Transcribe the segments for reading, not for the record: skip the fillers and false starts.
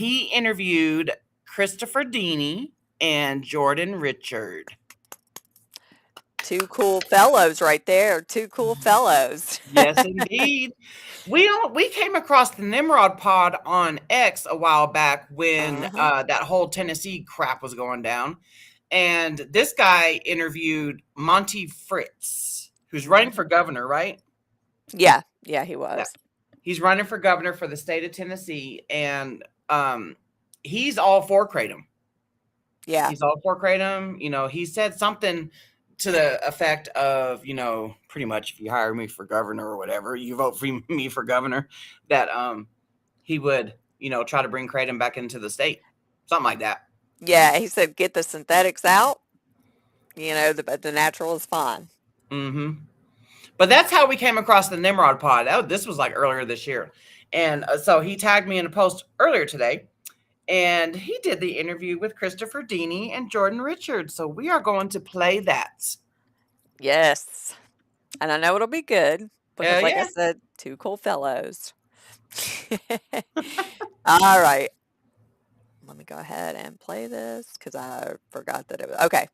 he interviewed Christopher Deany and Jordan Richard. Two cool fellows right there. Two cool fellows. Yes, indeed. We came across the Nimrod Pod on X a while back when that whole Tennessee crap was going down. And this guy interviewed Monty Fritz, who's running for governor, right? Yeah, he was. Yeah. He's running for governor for the state of Tennessee, and he's all for Kratom. Yeah. He's all for Kratom. You know, he said something to the effect of, you know, pretty much if you hire me for governor or whatever, you vote for me for governor, that he would, you know, try to bring Kratom back into the state. Something like that. Yeah, he said get the synthetics out. You know, the natural is fine. Mm-hmm. But that's how we came across the Nimrod Pod. This was like earlier this year. And so he tagged me in a post earlier today. And he did the interview with Christopher Deany and Jordan Richard. So we are going to play that. Yes. And I know it'll be good. Because I said, two cool fellows. All right. Let me go ahead and play this because I forgot that it was... Okay.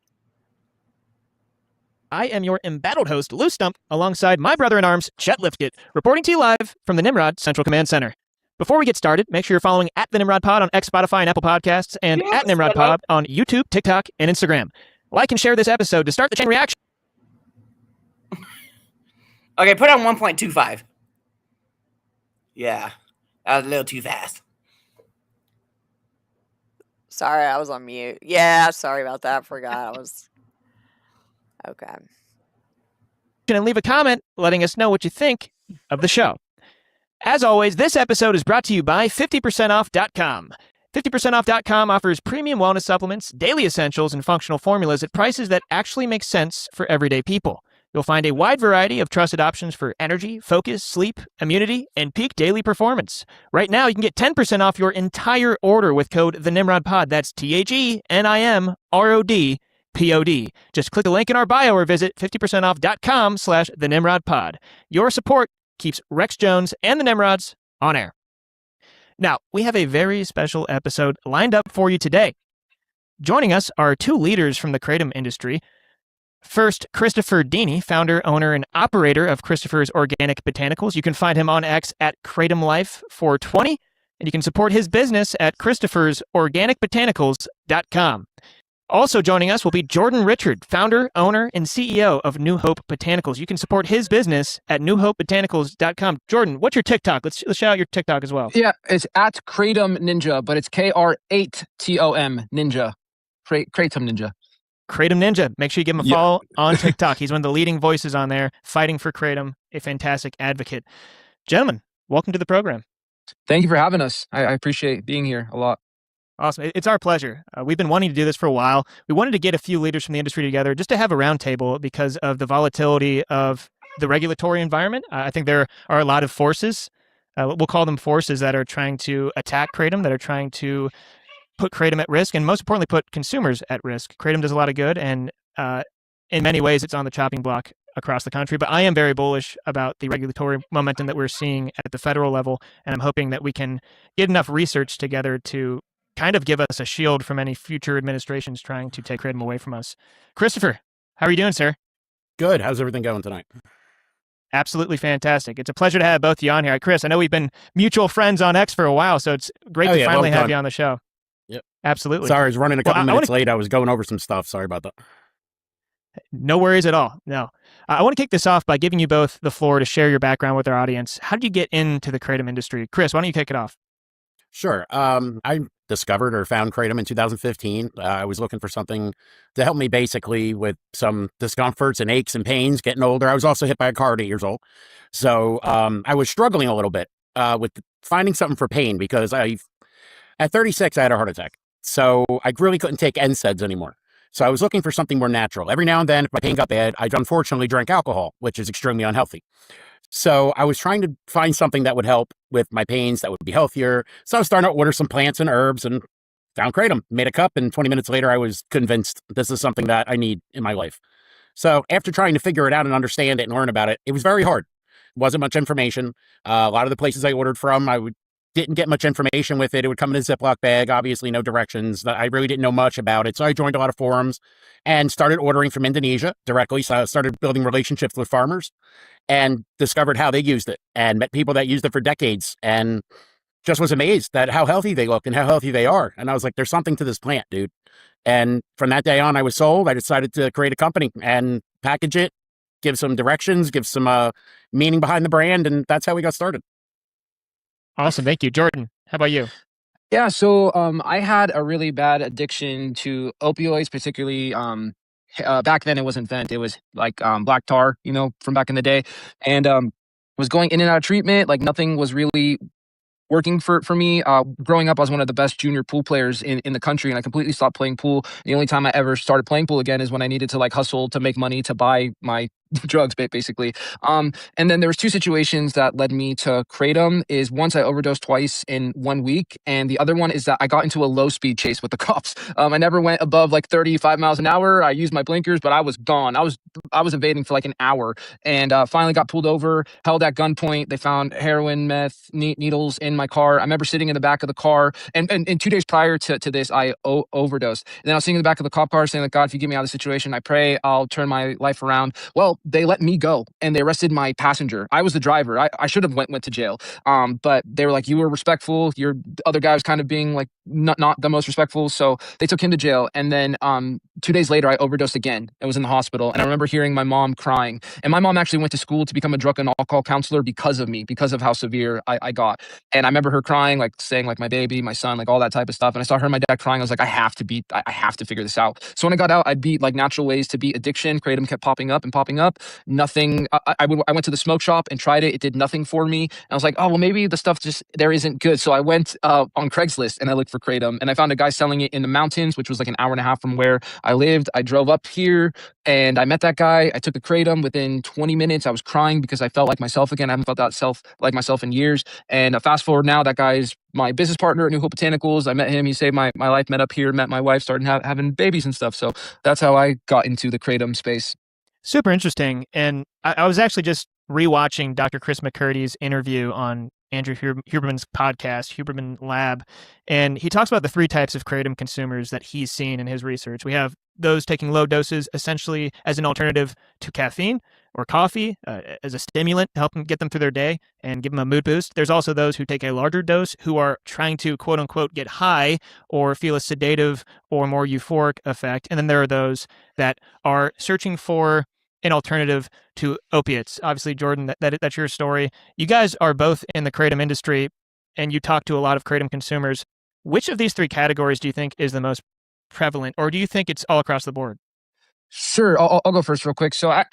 I am your embattled host, Lou Stump, alongside my brother-in-arms, Chet Lifkett, reporting to you live from the Nimrod Central Command Center. Before we get started, make sure you're following at the Nimrod Pod on X, Spotify, and Apple Podcasts, and at Nimrod Pod on YouTube, TikTok, and Instagram. Like and share this episode to start the chain reaction. Okay, put on 1.25. Yeah, that was a little too fast. Sorry, I was on mute. Yeah, sorry about that. I forgot I was... Okay. And leave a comment letting us know what you think of the show. As always, this episode is brought to you by 50percentoff.com. 50percentoff.com offers premium wellness supplements, daily essentials, and functional formulas at prices that actually make sense for everyday people. You'll find a wide variety of trusted options for energy, focus, sleep, immunity, and peak daily performance. Right now, you can get 10% off your entire order with code TheNimrodPod. That's TheNimrodPod. Just click the link in our bio or visit 50percentoff.com/TheNimrodPod. Your support keeps Rex Jones and the Nimrods on air. Now, we have a very special episode lined up for you today. Joining us are two leaders from the Kratom industry. First, Christopher Deany, founder, owner, and operator of Christopher's Organic Botanicals. You can find him on X at KratomLife420, and you can support his business at Christopher'sOrganicBotanicals.com. Also joining us will be Jordan Richard, founder, owner, and CEO of New Hope Botanicals. You can support his business at newhopebotanicals.com. Jordan, what's your TikTok? Let's shout out your TikTok as well. Yeah, it's at Kratom Ninja, but it's K-R-8-T-O-M Ninja. Kratom Ninja. Kratom Ninja. Make sure you give him a follow on TikTok. He's one of the leading voices on there, fighting for Kratom, a fantastic advocate. Gentlemen, welcome to the program. Thank you for having us. I appreciate being here a lot. Awesome. It's our pleasure. We've been wanting to do this for a while. We wanted to get a few leaders from the industry together just to have a roundtable because of the volatility of the regulatory environment. I think there are a lot of forces, we'll call them forces, that are trying to attack Kratom, that are trying to put Kratom at risk, and most importantly, put consumers at risk. Kratom does a lot of good, and in many ways, it's on the chopping block across the country. But I am very bullish about the regulatory momentum that we're seeing at the federal level, and I'm hoping that we can get enough research together to kind of give us a shield from any future administrations trying to take Kratom away from us. Christopher, how are you doing, sir? Good. How's everything going tonight? Absolutely fantastic. It's a pleasure to have both of you on here. Chris, I know we've been mutual friends on X for a while, so it's great to finally have you on the show. Yep. Absolutely. Sorry, I was running a couple minutes late. I was going over some stuff. Sorry about that. No worries at all. No. I want to kick this off by giving you both the floor to share your background with our audience. How did you get into the Kratom industry? Chris, why don't you kick it off? Sure. I discovered or found Kratom in 2015. I was looking for something to help me basically with some discomforts and aches and pains getting older. I was also hit by a car at 8 years old. So I was struggling a little bit with finding something for pain because at 36, I had a heart attack. So I really couldn't take NSAIDs anymore. So I was looking for something more natural. Every now and then, if my pain got bad, I unfortunately drank alcohol, which is extremely unhealthy. So I was trying to find something that would help with my pains that would be healthier. So I was starting to order some plants and herbs and found Kratom, made a cup, and 20 minutes later, I was convinced this is something that I need in my life. So after trying to figure it out and understand it and learn about it, it was very hard. Wasn't much information. A lot of the places I ordered from, didn't didn't get much information with it. It would come in a Ziploc bag, obviously no directions. I really didn't know much about it. So I joined a lot of forums and started ordering from Indonesia directly. So I started building relationships with farmers and discovered how they used it and met people that used it for decades and just was amazed at how healthy they look and how healthy they are. And I was like, there's something to this plant, dude. And from that day on, I was sold. I decided to create a company and package it, give some directions, give some meaning behind the brand. And that's how we got started. Awesome. Thank you. Jordan, how about you? Yeah, so I had a really bad addiction to opioids, particularly back then it wasn't Vent, it was like black tar, from back in the day, and was going in and out of treatment. Like nothing was really working for me. Growing up, I was one of the best junior pool players in the country, and I completely stopped playing pool. The only time I ever started playing pool again is when I needed to like hustle to make money to buy my drugs, basically. And then there was two situations that led me to kratom. Is once I overdosed twice in 1 week, and the other one is that I got into a low speed chase with the cops. I never went above like 35 miles an hour. I used my blinkers, but I was gone. I was evading for like an hour, and finally got pulled over, held at gunpoint. They found heroin, meth, needles in my car. I remember sitting in the back of the car, and 2 days prior to this, I overdosed. And then I was sitting in the back of the cop car saying, like, God, if you get me out of this situation, I pray I'll turn my life around. Well, they let me go, and they arrested my passenger. I was the driver. I should have went to jail. But they were like, you were respectful. Your other guy was kind of being like not the most respectful. So they took him to jail. And then 2 days later, I overdosed again. I was in the hospital, and I remember hearing my mom crying. And my mom actually went to school to become a drug and alcohol counselor because of me, because of how severe I got. And I remember her crying, like saying like my baby, my son, like all that type of stuff. And I saw her and my dad crying. I was like, I have to figure this out. So when I got out, I beat like natural ways to beat addiction. Kratom kept popping up. Nothing. I went to the smoke shop and tried it. It did nothing for me. And I was like, oh, well, maybe the stuff just there isn't good. So I went on Craigslist and I looked for kratom, and I found a guy selling it in the mountains, which was like an hour and a half from where I lived. I drove up here and I met that guy. I took the kratom. Within 20 minutes, I was crying because I felt like myself again. I haven't felt like myself in years. And fast forward now, that guy's my business partner at New Hope Botanicals. I met him. He saved my life. Met up here. Met my wife. Started having babies and stuff. So that's how I got into the kratom space. Super interesting. And I was actually just rewatching Dr. Chris McCurdy's interview on Andrew Huberman's podcast, Huberman Lab. And he talks about the 3 types of kratom consumers that he's seen in his research. We have those taking low doses essentially as an alternative to caffeine or coffee, as a stimulant to help them get them through their day and give them a mood boost. There's also those who take a larger dose who are trying to quote unquote get high or feel a sedative or more euphoric effect. And then there are those that are searching for an alternative to opiates. Obviously, Jordan, that's your story. You guys are both in the kratom industry and you talk to a lot of kratom consumers. Which of these 3 categories do you think is the most prevalent, or do you think it's all across the board? Sure, I'll go first real quick. So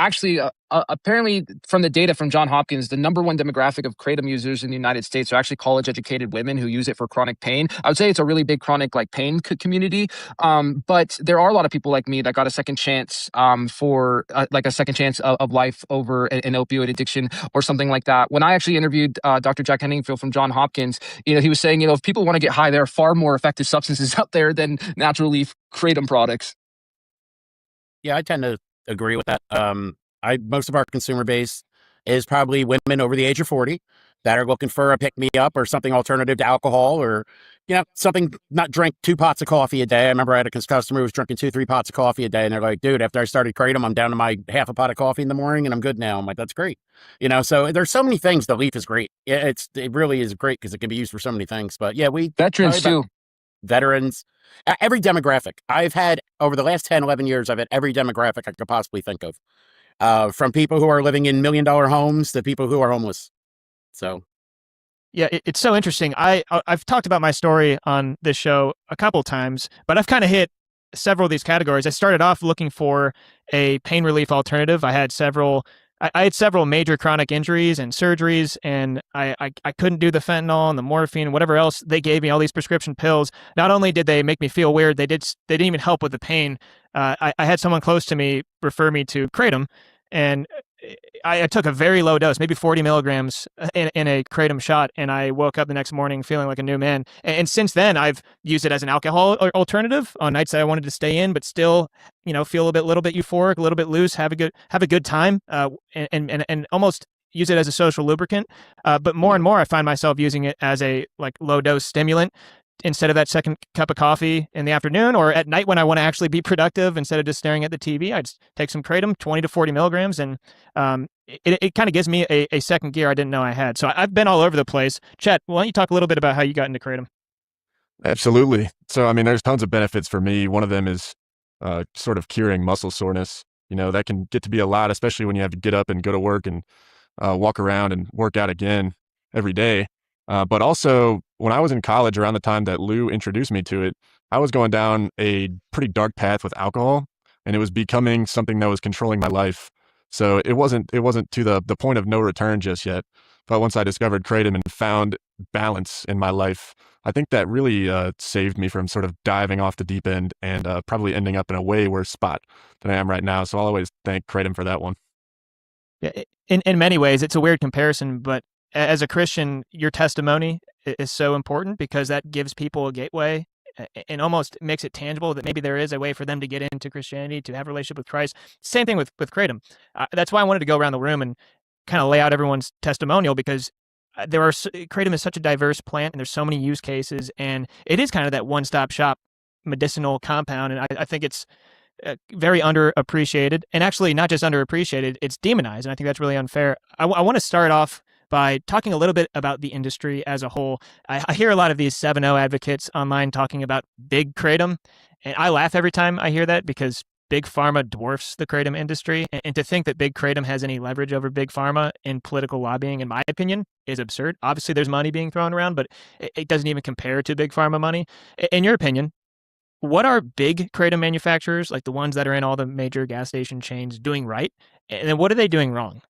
apparently from the data from Johns Hopkins, the number one demographic of kratom users in the United States are actually college-educated women who use it for chronic pain. I would say it's a really big chronic like pain community. But there are a lot of people like me that got a second chance for like a second chance of life over an opioid addiction or something like that. When I actually interviewed Dr. Jack Henningfield from Johns Hopkins, he was saying, if people want to get high, there are far more effective substances out there than natural leaf kratom products. Yeah, I tend to agree with that. Most of our consumer base is probably women over the age of 40 that are looking for a pick-me-up or something alternative to alcohol, or, something, not drink 2 pots of coffee a day. I remember I had a customer who was drinking 2-3 pots of coffee a day, and they're like, dude, after I started kratom, I'm down to my half a pot of coffee in the morning and I'm good now. I'm like, that's great. So there's so many things. The leaf is great. It really is great because it can be used for so many things. But yeah, veterans too. Veterans, every demographic. I've had, over the last 10, 11 years, I've had every demographic I could possibly think of. From people who are living in $1 million homes to people who are homeless. So. Yeah, it's so interesting. I've talked about my story on this show a couple times, but I've kind of hit several of these categories. I started off looking for a pain relief alternative. I had several major chronic injuries and surgeries, and I couldn't do the fentanyl and the morphine and whatever else they gave me, all these prescription pills. Not only did they make me feel weird, they didn't even help with the pain. I had someone close to me refer me to kratom, and I took a very low dose, maybe 40 milligrams in a kratom shot, and I woke up the next morning feeling like a new man. And since then, I've used it as an alcohol alternative on nights that I wanted to stay in, but still, feel a little bit euphoric, a little bit loose, have a good time, and almost use it as a social lubricant. But more and more, I find myself using it as a like low dose stimulant instead of that second cup of coffee in the afternoon or at night when I want to actually be productive instead of just staring at the TV. I just take some kratom, 20 to 40 milligrams, and it kind of gives me a second gear I didn't know I had. So I've been all over the place. Chet, why don't you talk a little bit about how you got into kratom? Absolutely. So, I mean, there's tons of benefits for me. One of them is sort of curing muscle soreness. That can get to be a lot, especially when you have to get up and go to work and walk around and work out again every day. But also, when I was in college, around the time that Lou introduced me to it, I was going down a pretty dark path with alcohol, and it was becoming something that was controlling my life. So it wasn't to the point of no return just yet. But once I discovered kratom and found balance in my life, I think that really saved me from sort of diving off the deep end and probably ending up in a way worse spot than I am right now. So I'll always thank kratom for that one. Yeah, in many ways, it's a weird comparison, but as a Christian, your testimony is so important because that gives people a gateway and almost makes it tangible that maybe there is a way for them to get into Christianity, to have a relationship with Christ. Same thing with kratom. That's why I wanted to go around the room and kind of lay out everyone's testimonial, because kratom is such a diverse plant and there's so many use cases, and it is kind of that one-stop shop medicinal compound. And I think it's very underappreciated, and actually not just underappreciated, it's demonized. And I think that's really unfair. I want to start off by talking a little bit about the industry as a whole. I hear a lot of these 7-0 advocates online talking about big kratom, and I laugh every time I hear that because big pharma dwarfs the kratom industry. And to think that big kratom has any leverage over big pharma in political lobbying, in my opinion, is absurd. Obviously, there's money being thrown around, but it doesn't even compare to big pharma money. In your opinion, what are big kratom manufacturers, like the ones that are in all the major gas station chains, doing right? And then what are they doing wrong?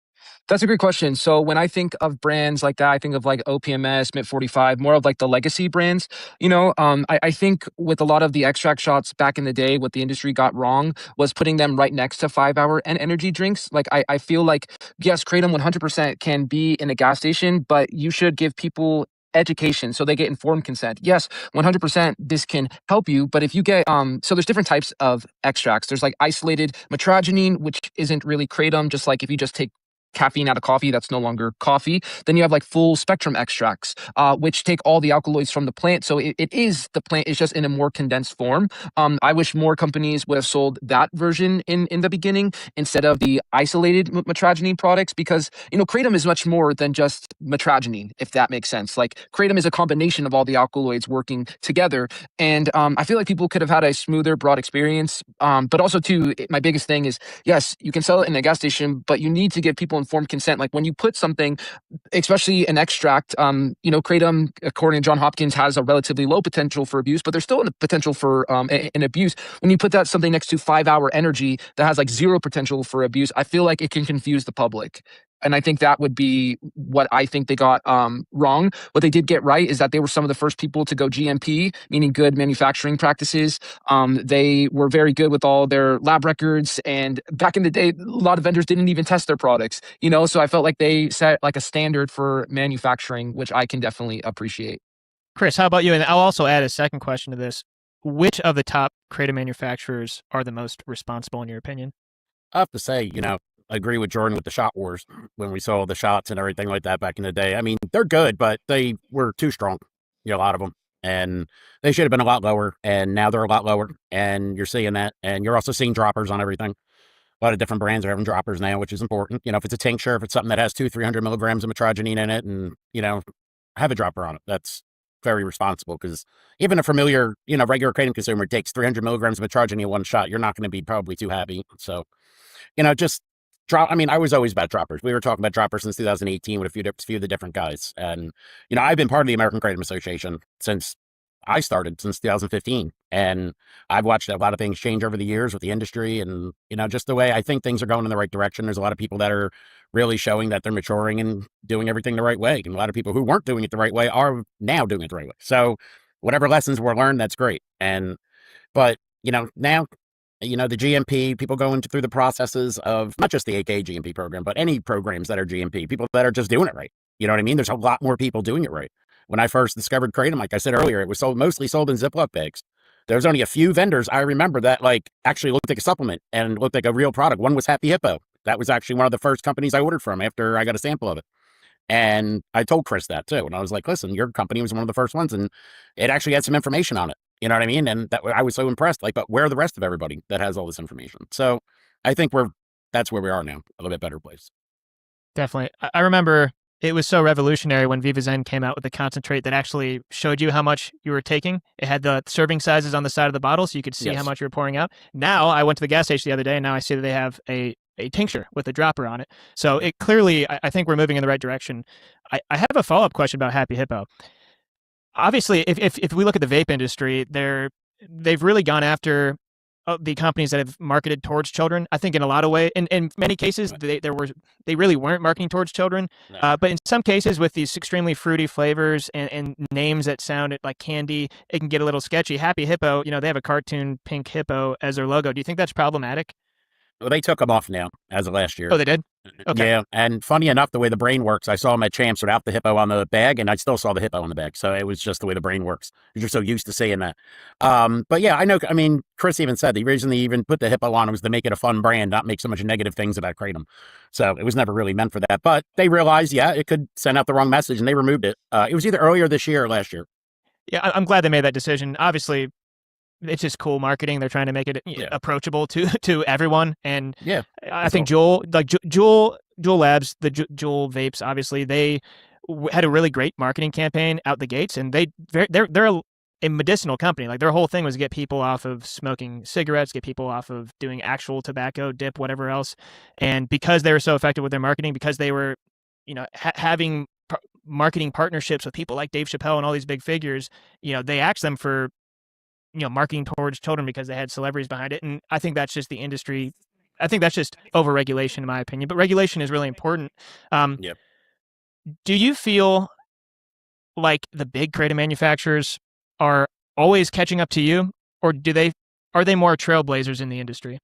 That's a great question. So when I think of brands like that, I think of like OPMS, MIT 45, more of like the legacy brands. I think with a lot of the extract shots back in the day, what the industry got wrong was putting them right next to 5-hour and energy drinks. Like I feel like, yes, Kratom 100% can be in a gas station, but you should give people education so they get informed consent. Yes, 100% this can help you, but if you get so there's different types of extracts. There's like isolated metrogenine, which isn't really kratom, just like if you just take caffeine out of coffee, that's no longer coffee. Then you have like full spectrum extracts, which take all the alkaloids from the plant. So it is the plant, it's just in a more condensed form. I wish more companies would have sold that version in the beginning instead of the isolated metrogenine products, because kratom is much more than just metrogenine, if that makes sense. Like kratom is a combination of all the alkaloids working together, and I feel like people could have had a smoother, broad experience. But also too, my biggest thing is, yes, you can sell it in a gas station, but you need to give people informed consent. Like when you put something, especially an extract, kratom, according to John Hopkins, has a relatively low potential for abuse, but there's still a potential for an abuse. When you put that something next to 5-hour energy that has like zero potential for abuse, I feel like it can confuse the public. And I think that would be what I think they got wrong. What they did get right is that they were some of the first people to go GMP, meaning good manufacturing practices. They were very good with all their lab records. And back in the day, a lot of vendors didn't even test their products, so I felt like they set like a standard for manufacturing, which I can definitely appreciate. Chris, how about you? And I'll also add a second question to this. Which of the top kratom manufacturers are the most responsible in your opinion? I have to say, I agree with Jordan with the shot wars when we saw the shots and everything like that back in the day. I mean, they're good, but they were too strong, a lot of them. And they should have been a lot lower, and now they're a lot lower. And you're seeing that. And you're also seeing droppers on everything. A lot of different brands are having droppers now, which is important. If it's a tincture, if it's something that has 200-300 milligrams of metrogenine in it, and, have a dropper on it. That's very responsible, because even a familiar, regular kratom consumer takes 300 milligrams of metrogenine in one shot. You're not going to be probably too happy. So, just drop. I mean, I was always about droppers. We were talking about droppers since 2018 with a few of the different guys. And, I've been part of the American Kratom Association since I started, since 2015. And I've watched a lot of things change over the years with the industry, and, just the way I think things are going in the right direction. There's a lot of people that are really showing that they're maturing and doing everything the right way. And a lot of people who weren't doing it the right way are now doing it the right way. So whatever lessons were learned, that's great. But now, the GMP, people going through the processes of not just the AK GMP program, but any programs that are GMP, people that are just doing it right. You know what I mean? There's a lot more people doing it right. When I first discovered kratom, like I said earlier, it was mostly sold in Ziploc bags. There was only a few vendors I remember that actually looked like a supplement and looked like a real product. One was Happy Hippo. That was actually one of the first companies I ordered from after I got a sample of it. And I told Chris that too. And I was like, listen, your company was one of the first ones, and it actually had some information on it. You know what I mean? And that I was so impressed. Like, but where are the rest of everybody that has all this information? So I think that's where we are now, a little bit better place. Definitely. I remember it was so revolutionary when Viva Zen came out with a concentrate that actually showed you how much you were taking. It had the serving sizes on the side of the bottle, so you could see how much you were pouring out. Now, I went to the gas station the other day, and now I see that they have a tincture with a dropper on it. So it clearly, I think we're moving in the right direction. I have a follow-up question about Happy Hippo. Obviously, if we look at the vape industry, they've really gone after the companies that have marketed towards children. I think in a lot of ways, in many cases, they really weren't marketing towards children. No. But in some cases, with these extremely fruity flavors and names that sound like candy, it can get a little sketchy. Happy Hippo, they have a cartoon pink hippo as their logo. Do you think that's problematic? Well, they took them off now as of last year. Oh, they did? Okay. Yeah, and funny enough, the way the brain works, I saw them at Champs without the hippo on the bag, and I still saw the hippo on the bag. So it was just the way the brain works. You're so used to seeing that. But yeah, I know. I mean, Chris even said the reason they even put the hippo on was to make it a fun brand, not make so much negative things about Kratom. So it was never really meant for that. But they realized, it could send out the wrong message, and they removed it. It was either earlier this year or last year. Yeah, I'm glad they made that decision. Obviously, it's just cool marketing. They're trying to make it approachable to everyone. And I think Juul Labs, the Juul vapes, obviously they had a really great marketing campaign out the gates, and they're a medicinal company. Like their whole thing was to get people off of smoking cigarettes, get people off of doing actual tobacco, dip, whatever else. And because they were so effective with their marketing, because they were, having marketing partnerships with people like Dave Chappelle and all these big figures, they asked them for marketing towards children because they had celebrities behind it. And I think that's just the industry. I think that's just overregulation, in my opinion. But regulation is really important. Do you feel like the big Kratom manufacturers are always catching up to you, or are they more trailblazers in the industry?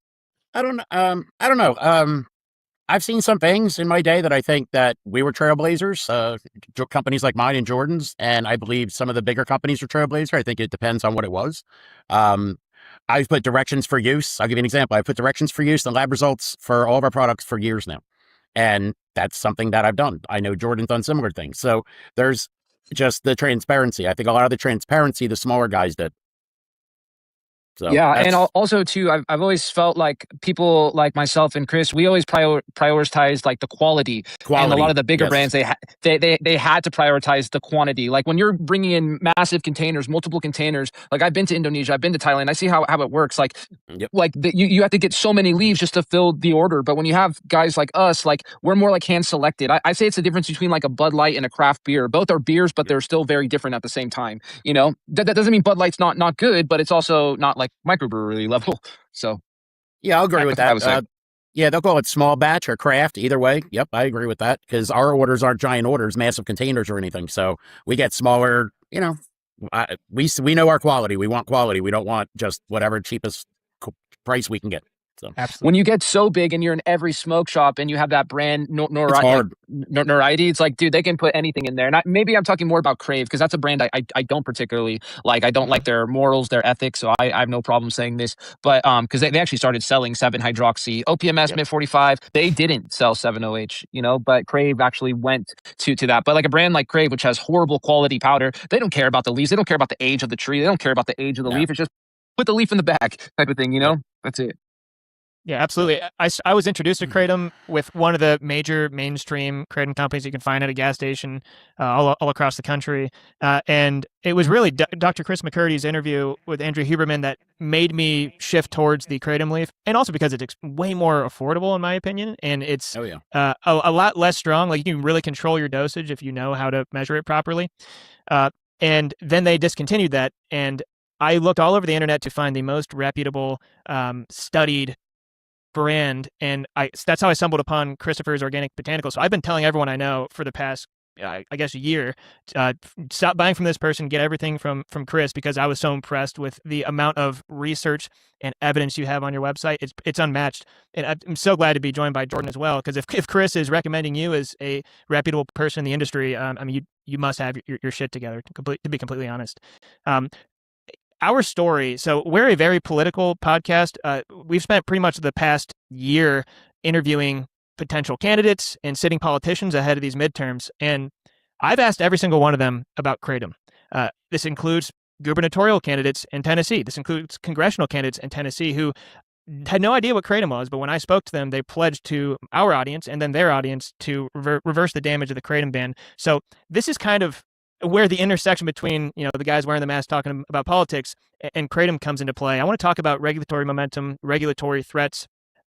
I don't know. I've seen some things in my day that I think that we were trailblazers, companies like mine and Jordan's, and I believe some of the bigger companies were trailblazer. I think it depends on what it was. I've put directions for use. I'll give you an example. I put directions for use and lab results for all of our products for years now. And that's something that I've done. I know Jordan's done similar things. So there's just the transparency. I think a lot of the transparency the smaller guys did. So yeah, and also too, I've always felt like people like myself and Chris, we always prioritized like the quality, and a lot of the bigger brands they had to prioritize the quantity. Like when you're bringing in massive containers, multiple containers. Like I've been to Indonesia, I've been to Thailand, I see how it works. Like you have to get so many leaves just to fill the order. But when you have guys like us, like we're more like hand selected. I say it's the difference between like a Bud Light and a craft beer. Both are beers, but they're still very different at the same time. That doesn't mean Bud Light's not good, but it's also not like microbrewery level. So yeah, I'll agree with that. They'll call it small batch or craft, either way. Yep, I agree with that, because our orders aren't giant orders, massive containers or anything. So we get smaller, we know our quality. We want quality. We don't want just whatever cheapest price we can get. So absolutely. When you get so big and you're in every smoke shop and you have that brand notoriety, it's like, dude, they can put anything in there. And maybe I'm talking more about Crave, because that's a brand I don't particularly like. I don't like their morals, their ethics, so I have no problem saying this. But because they actually started selling 7-hydroxy OPMS Mid 45, they didn't sell 7-OH, but Crave actually went to that. But like a brand like Crave, which has horrible quality powder, they don't care about the leaves, they don't care about the age of the tree, they don't care about the age of the leaf. It's just put the leaf in the bag type of thing, That's it. Yeah, absolutely. I was introduced to Kratom with one of the major mainstream Kratom companies you can find at a gas station all across the country. And it was really Dr. Chris McCurdy's interview with Andrew Huberman that made me shift towards the Kratom leaf. And also because it's way more affordable, in my opinion. And it's a lot less strong. Like you can really control your dosage if you know how to measure it properly. And then they discontinued that. And I looked all over the internet to find the most reputable, studied brand, and that's how I stumbled upon Christopher's Organic Botanicals. So I've been telling everyone I know for the past, I guess, a year, stop buying from this person, get everything from Chris, because I was so impressed with the amount of research and evidence you have on your website. It's unmatched, and I'm so glad to be joined by Jordan as well, because if Chris is recommending you as a reputable person in the industry, I mean, you must have your shit together, to be completely honest. Our story, so we're a very political podcast. We've spent pretty much the past year interviewing potential candidates and sitting politicians ahead of these midterms. And I've asked every single one of them about kratom. This includes gubernatorial candidates in Tennessee. This includes congressional candidates in Tennessee who had no idea what kratom was, but when I spoke to them, they pledged to our audience and then their audience to reverse the damage of the kratom ban. So this is kind of where the intersection between, the guys wearing the mask talking about politics and kratom comes into play. I want to talk about regulatory momentum, regulatory threats.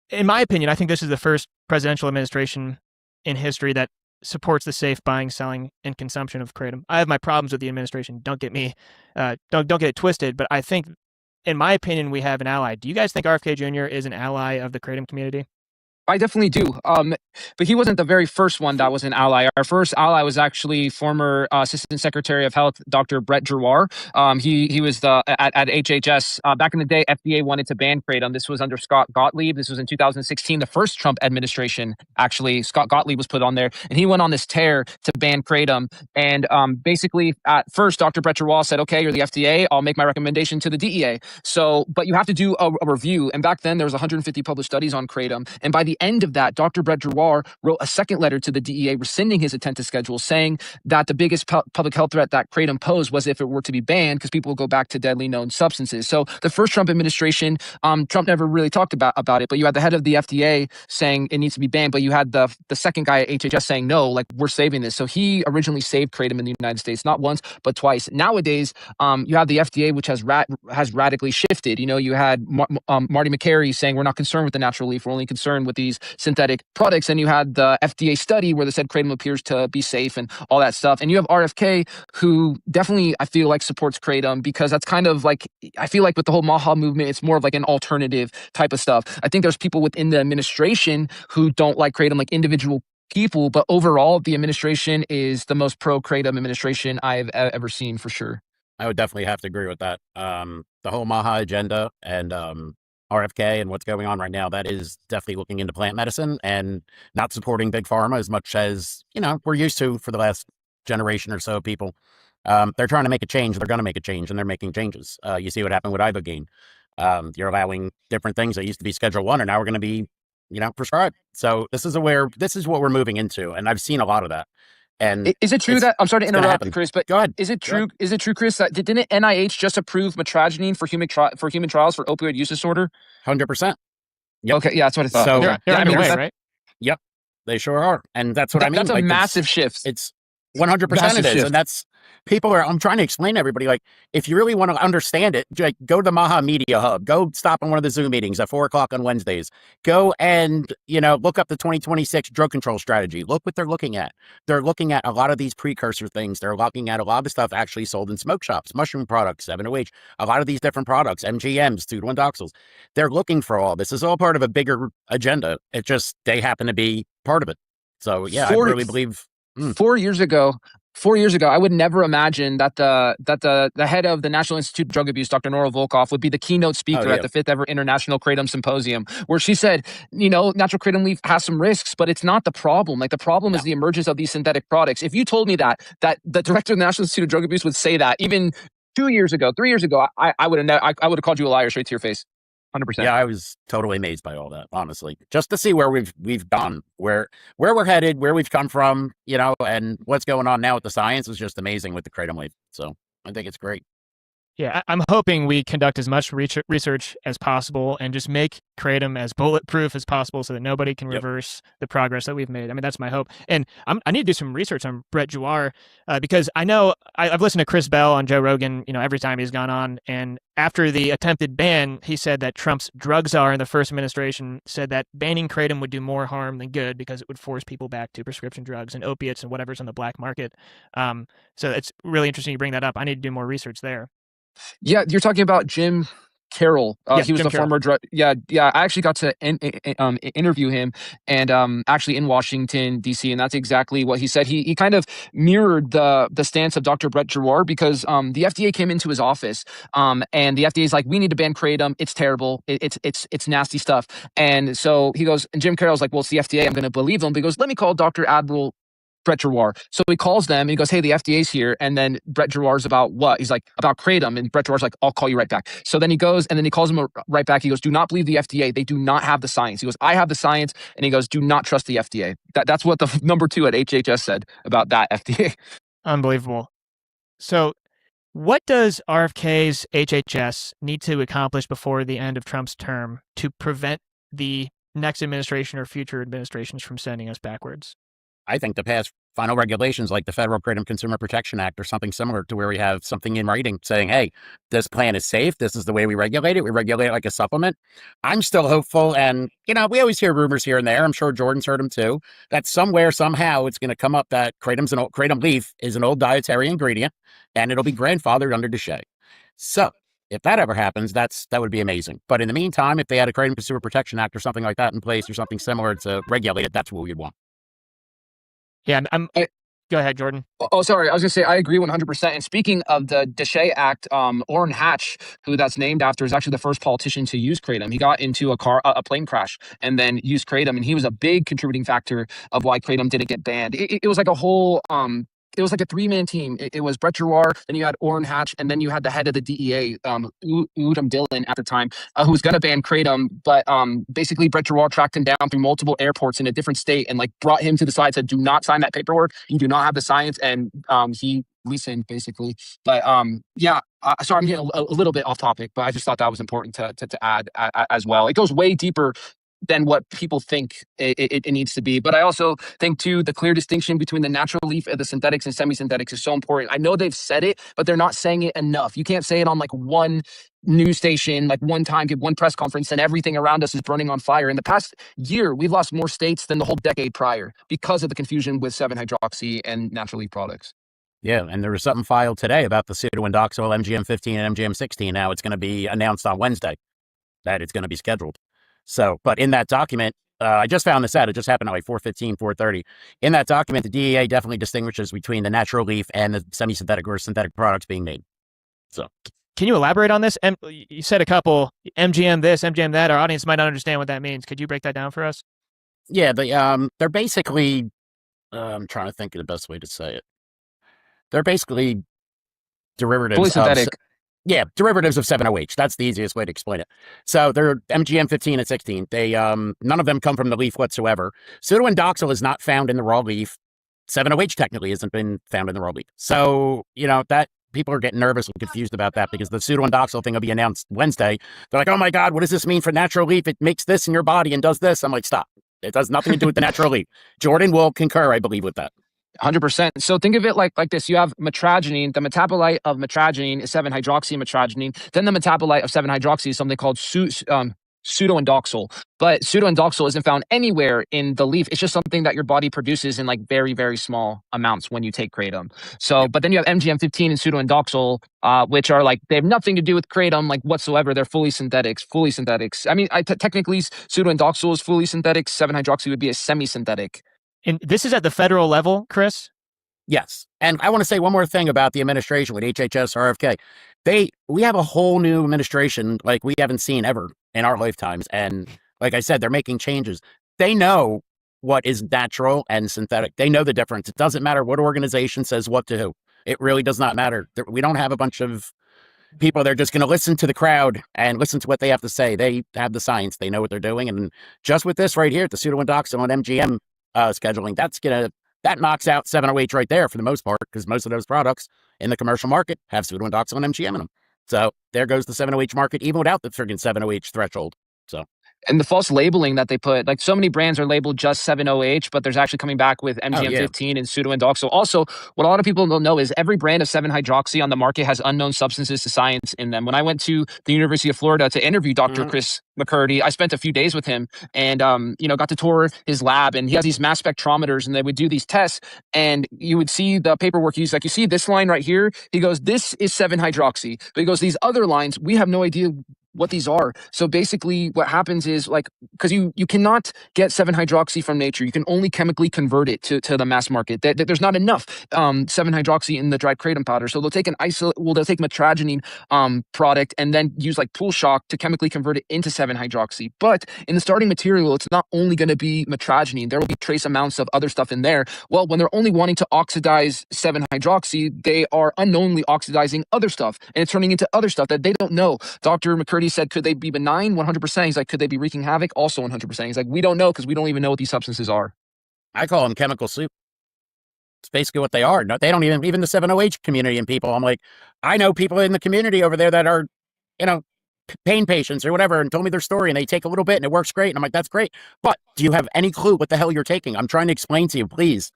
In my opinion, I think this is the first presidential administration in history that supports the safe buying, selling, and consumption of kratom. I have my problems with the administration. Don't get it twisted, but I think, in my opinion, we have an ally. Do you guys think RFK Jr. is an ally of the kratom community? I definitely do. But he wasn't the very first one that was an ally. Our first ally was actually former Assistant Secretary of Health, Dr. Brett Giroir. He was at HHS. Back in the day, FDA wanted to ban kratom. This was under Scott Gottlieb. This was in 2016, the first Trump administration. Actually, Scott Gottlieb was put on there, and he went on this tear to ban kratom. And basically, at first, Dr. Brett Giroir said, "Okay, you're the FDA. I'll make my recommendation to the DEA." So, but you have to do a review. And back then, there was 150 published studies on kratom. And by the end of that, Dr. Brett Giroir wrote a second letter to the DEA rescinding his intent schedule, saying that the biggest public health threat that kratom posed was if it were to be banned, because people will go back to deadly known substances. So the first Trump administration, Trump never really talked about it, but you had the head of the FDA saying it needs to be banned, but you had the second guy at HHS saying, no, like, we're saving this. So he originally saved kratom in the United States, not once, but twice. Nowadays, you have the FDA, which has radically shifted. You had Marty McCary saying, we're not concerned with the natural leaf, we're only concerned with these synthetic products. And you had the FDA study where they said kratom appears to be safe and all that stuff. And you have RFK, who definitely, I feel like, supports kratom, because that's kind of like, I feel like with the whole MAHA movement, it's more of like an alternative type of stuff. I think there's people within the administration who don't like kratom, like individual people, but overall, the administration is the most pro-kratom administration I've ever seen, for sure. I would definitely have to agree with that. The whole MAHA agenda and RFK and what's going on right now, that is definitely looking into plant medicine and not supporting big pharma as much as, we're used to for the last generation or so of people. They're trying to make a change. They're going to make a change, and they're making changes. You see what happened with Ibogaine. You're allowing different things that used to be Schedule 1 and now we're going to be, prescribed. So this is what we're moving into. And I've seen a lot of that. And is it true that, I'm sorry to interrupt, Chris, but go ahead. Is it true, Chris, that didn't NIH just approve metragenine for human trials for opioid use disorder? 100%. Yep. Okay, yeah, that's what I thought. So they're underway, right? Yep, they sure are. And that's what I mean. That's a massive shift. It's 100% it is. Shift. And that's, I'm trying to explain to everybody, like, if you really want to understand it, like, go to the MAHA Media Hub, go stop on one of the Zoom meetings at 4:00 on Wednesdays, go and, look up the 2026 drug control strategy. Look what they're looking at. They're looking at a lot of these precursor things. They're looking at a lot of the stuff actually sold in smoke shops, mushroom products, 7-OH, a lot of these different products, MGMs, pseudoindoxyls. They're looking for all this. This is all part of a bigger agenda. It just, they happen to be part of it. So yeah, I really believe 4 years ago, I would never imagine that the head of the National Institute of Drug Abuse, Dr. Nora Volkoff, would be the keynote speaker at the 5th ever International Kratom Symposium, where she said, natural kratom leaf has some risks, but it's not the problem. Like, the problem is the emergence of these synthetic products. If you told me that the director of the National Institute of Drug Abuse would say that even 2 years ago, 3 years ago, I would have called you a liar straight to your face. 100%. Yeah, I was totally amazed by all that, honestly. Just to see where we've gone, where we're headed, where we've come from, and what's going on now with the science is just amazing with the kratom leaf. So I think it's great. Yeah, I'm hoping we conduct as much research as possible and just make kratom as bulletproof as possible so that nobody can reverse the progress that we've made. I mean, that's my hope. And I need to do some research on Brett Giroir because I know I've listened to Chris Bell on Joe Rogan, every time he's gone on. And after the attempted ban, he said that Trump's drug czar in the first administration said that banning kratom would do more harm than good because it would force people back to prescription drugs and opiates and whatever's on the black market. So it's really interesting you bring that up. I need to do more research there. Yeah, you're talking about Jim Carroll. He was Jim the Carroll. former drug. Yeah. I actually got to interview him, and actually in Washington D.C. And that's exactly what he said. He kind of mirrored the stance of Dr. Brett Giroir, because the FDA came into his office, and the FDA is like, we need to ban kratom. It's terrible. It's nasty stuff. And so he goes, and Jim Carroll's like, well, it's the FDA. I'm going to believe him. But he goes, let me call Dr. Admiral Brett Giroir. So he calls them and he goes, hey, the FDA's here. And then Brett Giroir's about what? He's like, about kratom. And Brett Giroir's like, I'll call you right back. So then he goes and then he calls him right back. He goes, do not believe the FDA. They do not have the science. He goes, I have the science. And he goes, do not trust the FDA. That's what the number 2 at HHS said about that FDA. Unbelievable. So what does RFK's HHS need to accomplish before the end of Trump's term to prevent the next administration or future administrations from sending us backwards? I think to pass final regulations like the Federal Kratom Consumer Protection Act or something similar to where we have something in writing saying, hey, this plant is safe. This is the way we regulate it. We regulate it like a supplement. I'm still hopeful. And, we always hear rumors here and there. I'm sure Jordan's heard them too, that somewhere, somehow it's going to come up that kratom leaf is an old dietary ingredient and it'll be grandfathered under DSHEA. So if that ever happens, that would be amazing. But in the meantime, if they had a Kratom Consumer Protection Act or something like that in place or something similar to regulate it, that's what we'd want. Yeah, go ahead, Jordan. Oh, sorry. I was going to say, I agree 100%. And speaking of the DSHEA Act, Orrin Hatch, who that's named after, is actually the first politician to use kratom. He got into a plane crash and then used kratom. And he was a big contributing factor of why kratom didn't get banned. It was like a whole... it was like a 3-man team. It was Brett Giroir, then you had Orrin Hatch, and then you had the head of the DEA, Udom Dillon at the time, who was going to ban kratom. But basically, Brett Giroir tracked him down through multiple airports in a different state and brought him to the side, said, do not sign that paperwork. You do not have the science. And he listened, basically. But sorry, I'm getting a little bit off topic, but I just thought that was important to add as well. It goes way deeper than what people think it needs to be. But I also think, too, the clear distinction between the natural leaf and the synthetics and semi-synthetics is so important. I know they've said it, but they're not saying it enough. You can't say it on one news station, one time, give one press conference, and everything around us is burning on fire. In the past year, we've lost more states than the whole decade prior because of the confusion with 7-hydroxy and natural leaf products. Yeah, and there was something filed today about the pseudoindoxil MGM-15 and MGM-16. Now it's going to be announced on Wednesday that it's going to be scheduled. So, but in that document, I just found this out. It just happened at 4:15, 4:30. In that document, the DEA definitely distinguishes between the natural leaf and the semi-synthetic or synthetic products being made. So, can you elaborate on this? You said a couple, MGM this, MGM that. Our audience might not understand what that means. Could you break that down for us? Yeah, they're basically, I'm trying to think of the best way to say it. They're basically derivatives fully synthetic. Derivatives of 7-OH. That's the easiest way to explain it. So they're MGM 15 and 16. They none of them come from the leaf whatsoever. Pseudoindoxil is not found in the raw leaf. 7-OH technically hasn't been found in the raw leaf. So, that people are getting nervous and confused about that because the pseudoindoxil thing will be announced Wednesday. They're like, oh my God, what does this mean for natural leaf? It makes this in your body and does this. I'm like, stop. It has nothing to do with the natural leaf. Jordan will concur, I believe, with that. 100%. So think of it like this. You have metragenine. The metabolite of metragenine is 7-hydroxymetragenine. Then the metabolite of 7-hydroxy is something called pseudoindoxil. But pseudoindoxil isn't found anywhere in the leaf. It's just something that your body produces in very, very small amounts when you take kratom. So, but then you have MGM-15 and pseudoindoxil, which are they have nothing to do with kratom whatsoever. They're fully synthetics. I mean, technically pseudoindoxil is fully synthetic. 7-hydroxy would be a semi-synthetic. And this is at the federal level, Chris? Yes. And I want to say one more thing about the administration with HHS, RFK. We have a whole new administration like we haven't seen ever in our lifetimes. And like I said, they're making changes. They know what is natural and synthetic. They know the difference. It doesn't matter what organization says what to who. It really does not matter. We don't have a bunch of people. They're just going to listen to the crowd and listen to what they have to say. They have the science. They know what they're doing. And just with this right here, the pseudoindoxil and MGM scheduling, that knocks out 7-OH right there for the most part, because most of those products in the commercial market have pseudoindoxil and MGM in them. So there goes the 7-OH market, even without the friggin' 7-OH threshold. So. And the false labeling that they put, so many brands are labeled just 7-OH, but there's actually coming back with MGM-15 and pseudoindoxil. Also, what a lot of people don't know is every brand of 7-hydroxy on the market has unknown substances to science in them. When I went to the University of Florida to interview Dr. Chris McCurdy, I spent a few days with him and, got to tour his lab, and he has these mass spectrometers, and they would do these tests, and you would see the paperwork. He's like, you see this line right here? He goes, this is 7-hydroxy. But he goes, these other lines, we have no idea what these are. So basically what happens is, like, because you cannot get 7-hydroxy from nature. You can only chemically convert it to the mass market. There's not enough 7-hydroxy in the dried kratom powder. So they'll take they'll take metragenine product and then use like pool shock to chemically convert it into 7-hydroxy. But in the starting material, it's not only going to be metragenine. There will be trace amounts of other stuff in there. Well, when they're only wanting to oxidize 7-hydroxy, they are unknowingly oxidizing other stuff, and it's turning into other stuff that they don't know. Dr. McCurdy said, could they be benign? 100%. He's like, could they be wreaking havoc? Also 100%. He's like, we don't know because we don't even know what these substances are. I call them chemical soup. It's basically what they are. No, they don't even the 7-OH community and people. I'm like, I know people in the community over there that are, pain patients or whatever, and told me their story, and they take a little bit and it works great. And I'm like, that's great. But do you have any clue what the hell you're taking? I'm trying to explain to you, please.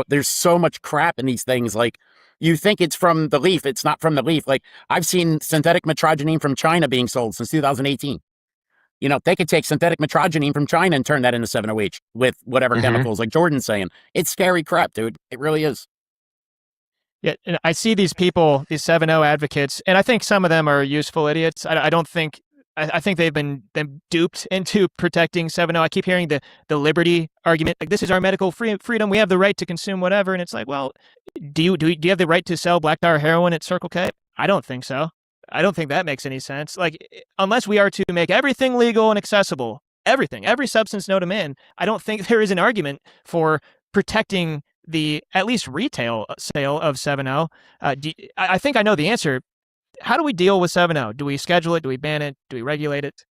There's so much crap in these things. Like, you think it's from the leaf. It's not from the leaf. Like, I've seen synthetic metragenine from China being sold since 2018. They could take synthetic metragenine from China and turn that into 7-OH with whatever chemicals, like Jordan's saying. It's scary crap, dude. It really is. Yeah, and I see these people, these 7-0 advocates, and I think some of them are useful idiots. I don't think, I think they've been duped into protecting 7-0. I keep hearing the liberty argument, like, this is our medical freedom. We have the right to consume whatever. And it's like, well, do you have the right to sell black tar heroin at Circle K? I don't think so. I don't think that makes any sense. Like, unless we are to make everything legal and accessible, every substance known to man, I don't think there is an argument for protecting the at least retail sale of 7-0. I think I know the answer. How do we deal with 7-0? Do we schedule it? Do we ban it? Do we regulate it?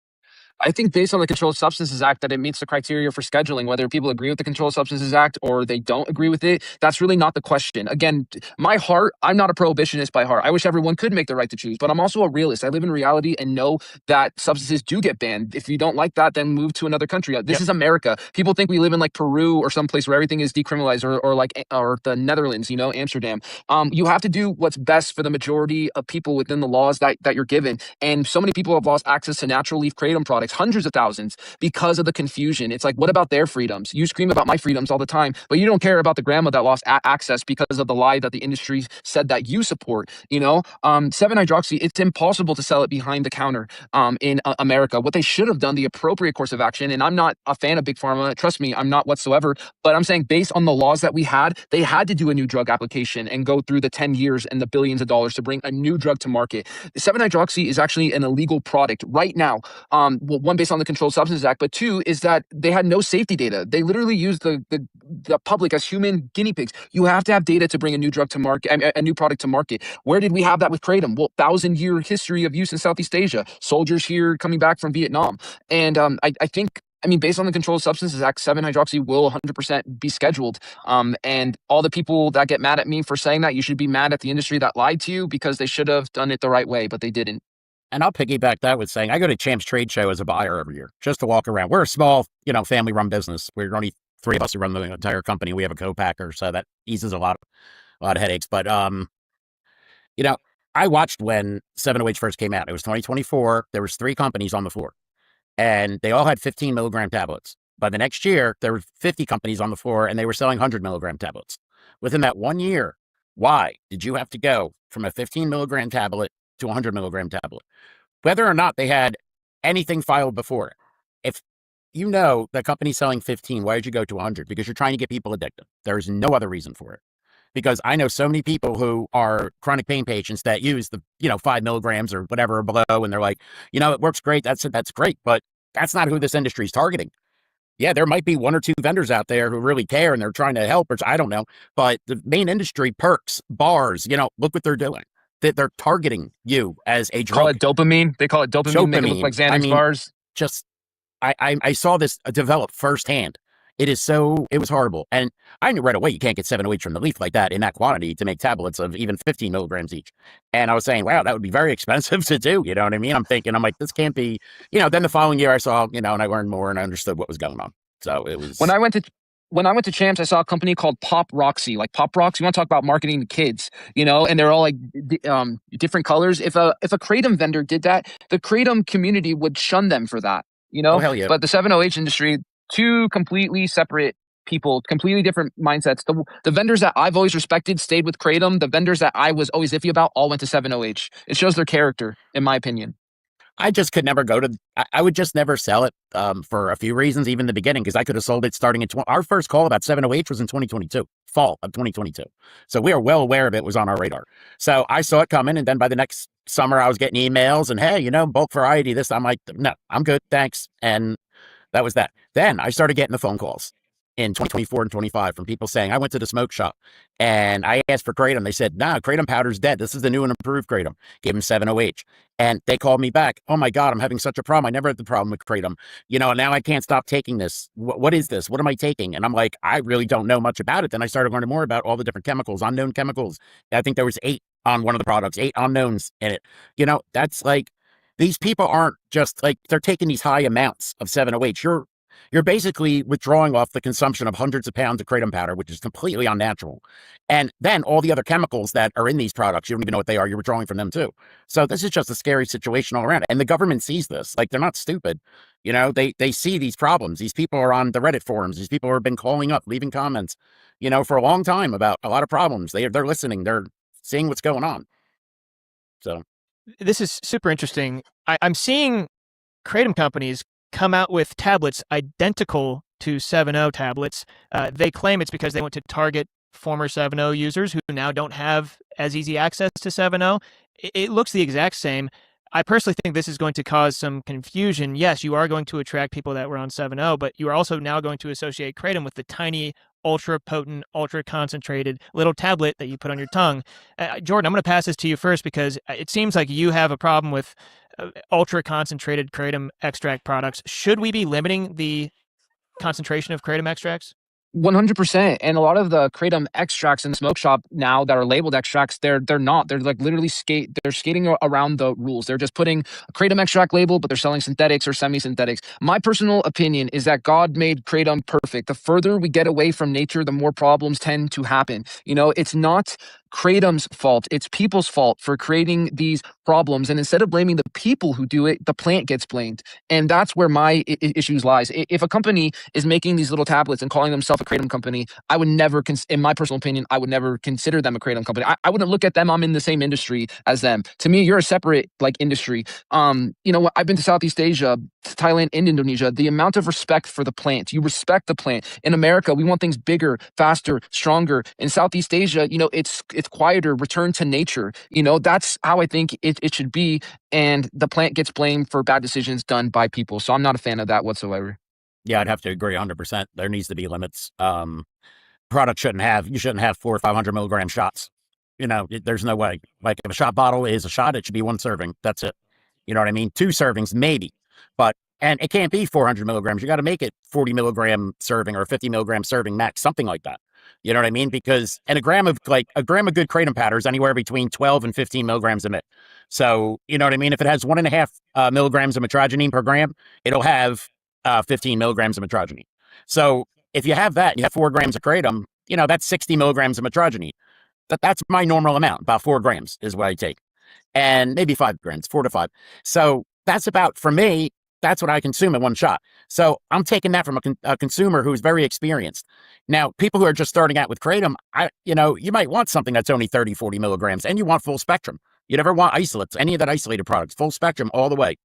I think based on the Controlled Substances Act that it meets the criteria for scheduling, whether people agree with the Controlled Substances Act or they don't agree with it, that's really not the question. Again, my heart, I'm not a prohibitionist by heart. I wish everyone could make the right to choose, but I'm also a realist. I live in reality and know that substances do get banned. If you don't like that, then move to another country. This is America. People think we live in like Peru or someplace where everything is decriminalized, or the Netherlands, Amsterdam. You have to do what's best for the majority of people within the laws that you're given. And so many people have lost access to natural leaf kratom products, hundreds of thousands, because of the confusion. It's like, what about their freedoms? You scream about my freedoms all the time, but you don't care about the grandma that lost access because of the lie that the industry said that you support. 7-hydroxy, it's impossible to sell it behind the counter in America. What they should have done, the appropriate course of action, and I'm not a fan of Big Pharma, trust me, I'm not whatsoever, but I'm saying based on the laws that we had, they had to do a new drug application and go through the 10 years and the billions of dollars to bring a new drug to market. 7-hydroxy is actually an illegal product right now. One, based on the Controlled Substances Act, but two is that they had no safety data. They literally used the public as human guinea pigs. You have to have data to bring a new drug to market, a new product to market. Where did we have that with kratom? Well, 1,000-year history of use in Southeast Asia. Soldiers here coming back from Vietnam. And I think, based on the Controlled Substances Act, 7-hydroxy will 100% be scheduled. And all the people that get mad at me for saying that, you should be mad at the industry that lied to you, because they should have done it the right way, but they didn't. And I'll piggyback that with saying I go to Champ's Trade Show as a buyer every year just to walk around. We're a small, family-run business. We're only 3 of us who run the entire company. We have a co-packer, so that eases a lot of headaches. But I watched when 7-OH first came out. It was 2024. There was 3 companies on the floor, and they all had 15 milligram tablets. By the next year, there were 50 companies on the floor, and they were selling 100 milligram tablets. Within that 1 year, why did you have to go from a 15 milligram tablet to a 100 milligram tablet? Whether or not they had anything filed before it. If the company's selling 15, why did you go to 100? Because you're trying to get people addicted. There's no other reason for it. Because I know so many people who are chronic pain patients that use the, 5 milligrams or whatever below, and they're like, it works great. That's great. But that's not who this industry is targeting. Yeah, there might be 1 or 2 vendors out there who really care and they're trying to help, or I don't know. But the main industry, perks, bars, look what they're doing. They're targeting you as a drug. Call it dopamine. They call it dopamine. Make it look like Xanax bars. I saw this develop firsthand. It was horrible. And I knew right away you can't get 7-OH from the leaf like that in that quantity to make tablets of even 15 milligrams each. And I was saying, wow, that would be very expensive to do. You know what I mean? I'm like, this can't be, then the following year I saw, and I learned more and I understood what was going on. So it was. When I went to Champs, I saw a company called Pop Roxy, like Pop Rocks. You want to talk about marketing to kids, and they're all like different colors. If a kratom vendor did that, the kratom community would shun them for that, Oh, hell yeah. But the 7-OH industry, 2 completely separate people, completely different mindsets. The vendors that I've always respected stayed with kratom. The vendors that I was always iffy about all went to 7-OH. It shows their character, in my opinion. I just could never go to. I would just never sell it for a few reasons, even in the beginning, because I could have sold it starting in our first call about 708 was in 2022, fall of 2022. So we are well aware of it, was on our radar. So I saw it coming, and then by the next summer, I was getting emails and hey, bulk variety. This, I'm like, no, I'm good, thanks. And that was that. Then I started getting the phone calls in 2024 and 25 from people saying, I went to the smoke shop and I asked for Kratom. They said, nah, Kratom powder's dead. This is the new and improved Kratom. Gave them 7-OH. And they called me back. Oh my God, I'm having such a problem. I never had the problem with Kratom. And now I can't stop taking this. What is this? What am I taking? And I'm like, I really don't know much about it. Then I started learning more about all the different chemicals, unknown chemicals. I think there was 8 on one of the products, 8 unknowns in it. That's like, these people aren't just like, they're taking these high amounts of 7-OH. You're basically withdrawing off the consumption of hundreds of pounds of kratom powder, which is completely unnatural. And then all the other chemicals that are in these products, you don't even know what they are. You're withdrawing from them too. So this is just a scary situation all around. And the government sees this. Like, they're not stupid. They see these problems. These people are on the Reddit forums. These people have been calling up, leaving comments, for a long time about a lot of problems. They're listening. They're seeing what's going on. So this is super interesting. I'm seeing kratom companies come out with tablets identical to 7.0 tablets. They claim it's because they want to target former 7.0 users who now don't have as easy access to 7.0. It looks the exact same. I personally think this is going to cause some confusion. Yes, you are going to attract people that were on 7.0, but you are also now going to associate kratom with the tiny, ultra potent, ultra concentrated little tablet that you put on your tongue. Jordan, I'm going to pass this to you first because it seems like you have a problem with ultra concentrated kratom extract products. Should we be limiting the concentration of kratom extracts? 100%. And a lot of the kratom extracts in the smoke shop now that are labeled extracts, they're not. They're like literally skating around the rules. They're just putting a kratom extract label, but they're selling synthetics or semi-synthetics. My personal opinion is that God made kratom perfect. The further we get away from nature, the more problems tend to happen. It's not kratom's fault. It's people's fault for creating these problems. And instead of blaming the people who do it, the plant gets blamed. And that's where my issues lies. If a company is making these little tablets and calling themselves a kratom company, I would never, in my personal opinion, I would never consider them a kratom company. I wouldn't look at them. I'm in the same industry as them. To me, you're a separate industry. I've been to Southeast Asia, to Thailand and Indonesia. The amount of respect for the plant, you respect the plant. In America, we want things bigger, faster, stronger. In Southeast Asia, it's quieter, return to nature. That's how I think it should be. And the plant gets blamed for bad decisions done by people. So I'm not a fan of that whatsoever. Yeah, I'd have to agree 100%. There needs to be limits. You shouldn't have 400 or 500 milligram shots. There's no way. Like, if a shot bottle is a shot, it should be 1 serving. That's it. You know what I mean? 2 servings, maybe. And it can't be 400 milligrams. You got to make it 40 milligram serving or a 50 milligram serving max, something like that. You know what I mean? Because, and a gram of good kratom powder is anywhere between 12 and 15 milligrams a minute. So, you know what I mean? If it has 1.5 milligrams of metrogenine per gram, it'll have 15 milligrams of metrogenine. So if you have that, you have 4 grams of kratom, that's 60 milligrams of metrogenine. That's my normal amount. About 4 grams is what I take. And maybe 5 grams, 4 to 5. So that's about, for me, that's what I consume in 1 shot. So I'm taking that from a consumer who's very experienced. Now, people who are just starting out with kratom, you might want something that's only 30, 40 milligrams, and you want full spectrum. You never want isolates, any of that isolated products, full spectrum all the way.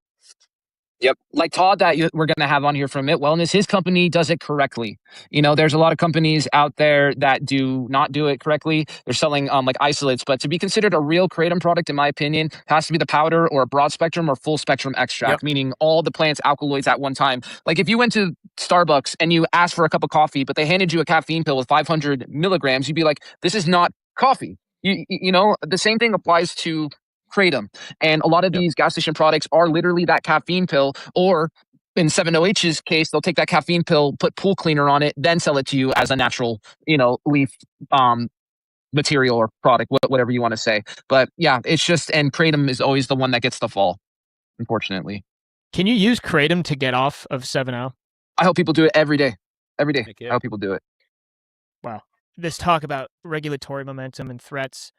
Yep. Like Todd that we're going to have on here from It Wellness, his company does it correctly. There's a lot of companies out there that do not do it correctly. They're selling isolates, but to be considered a real kratom product, in my opinion, it has to be the powder or a broad spectrum or full spectrum extract, meaning all the plant's alkaloids at one time. Like, if you went to Starbucks and you asked for a cup of coffee, but they handed you a caffeine pill with 500 milligrams, you'd be like, this is not coffee. The same thing applies to kratom. And a lot of these gas station products are literally that caffeine pill, or in 7-OH's case, they'll take that caffeine pill, put pool cleaner on it, then sell it to you as a natural, leaf material or product, whatever you want to say. But yeah, it's just, and kratom is always the one that gets the fall, unfortunately. Can you use kratom to get off of 7.0? I hope people do it every day. Every day. I hope people do it. Wow. This talk about regulatory momentum and threats.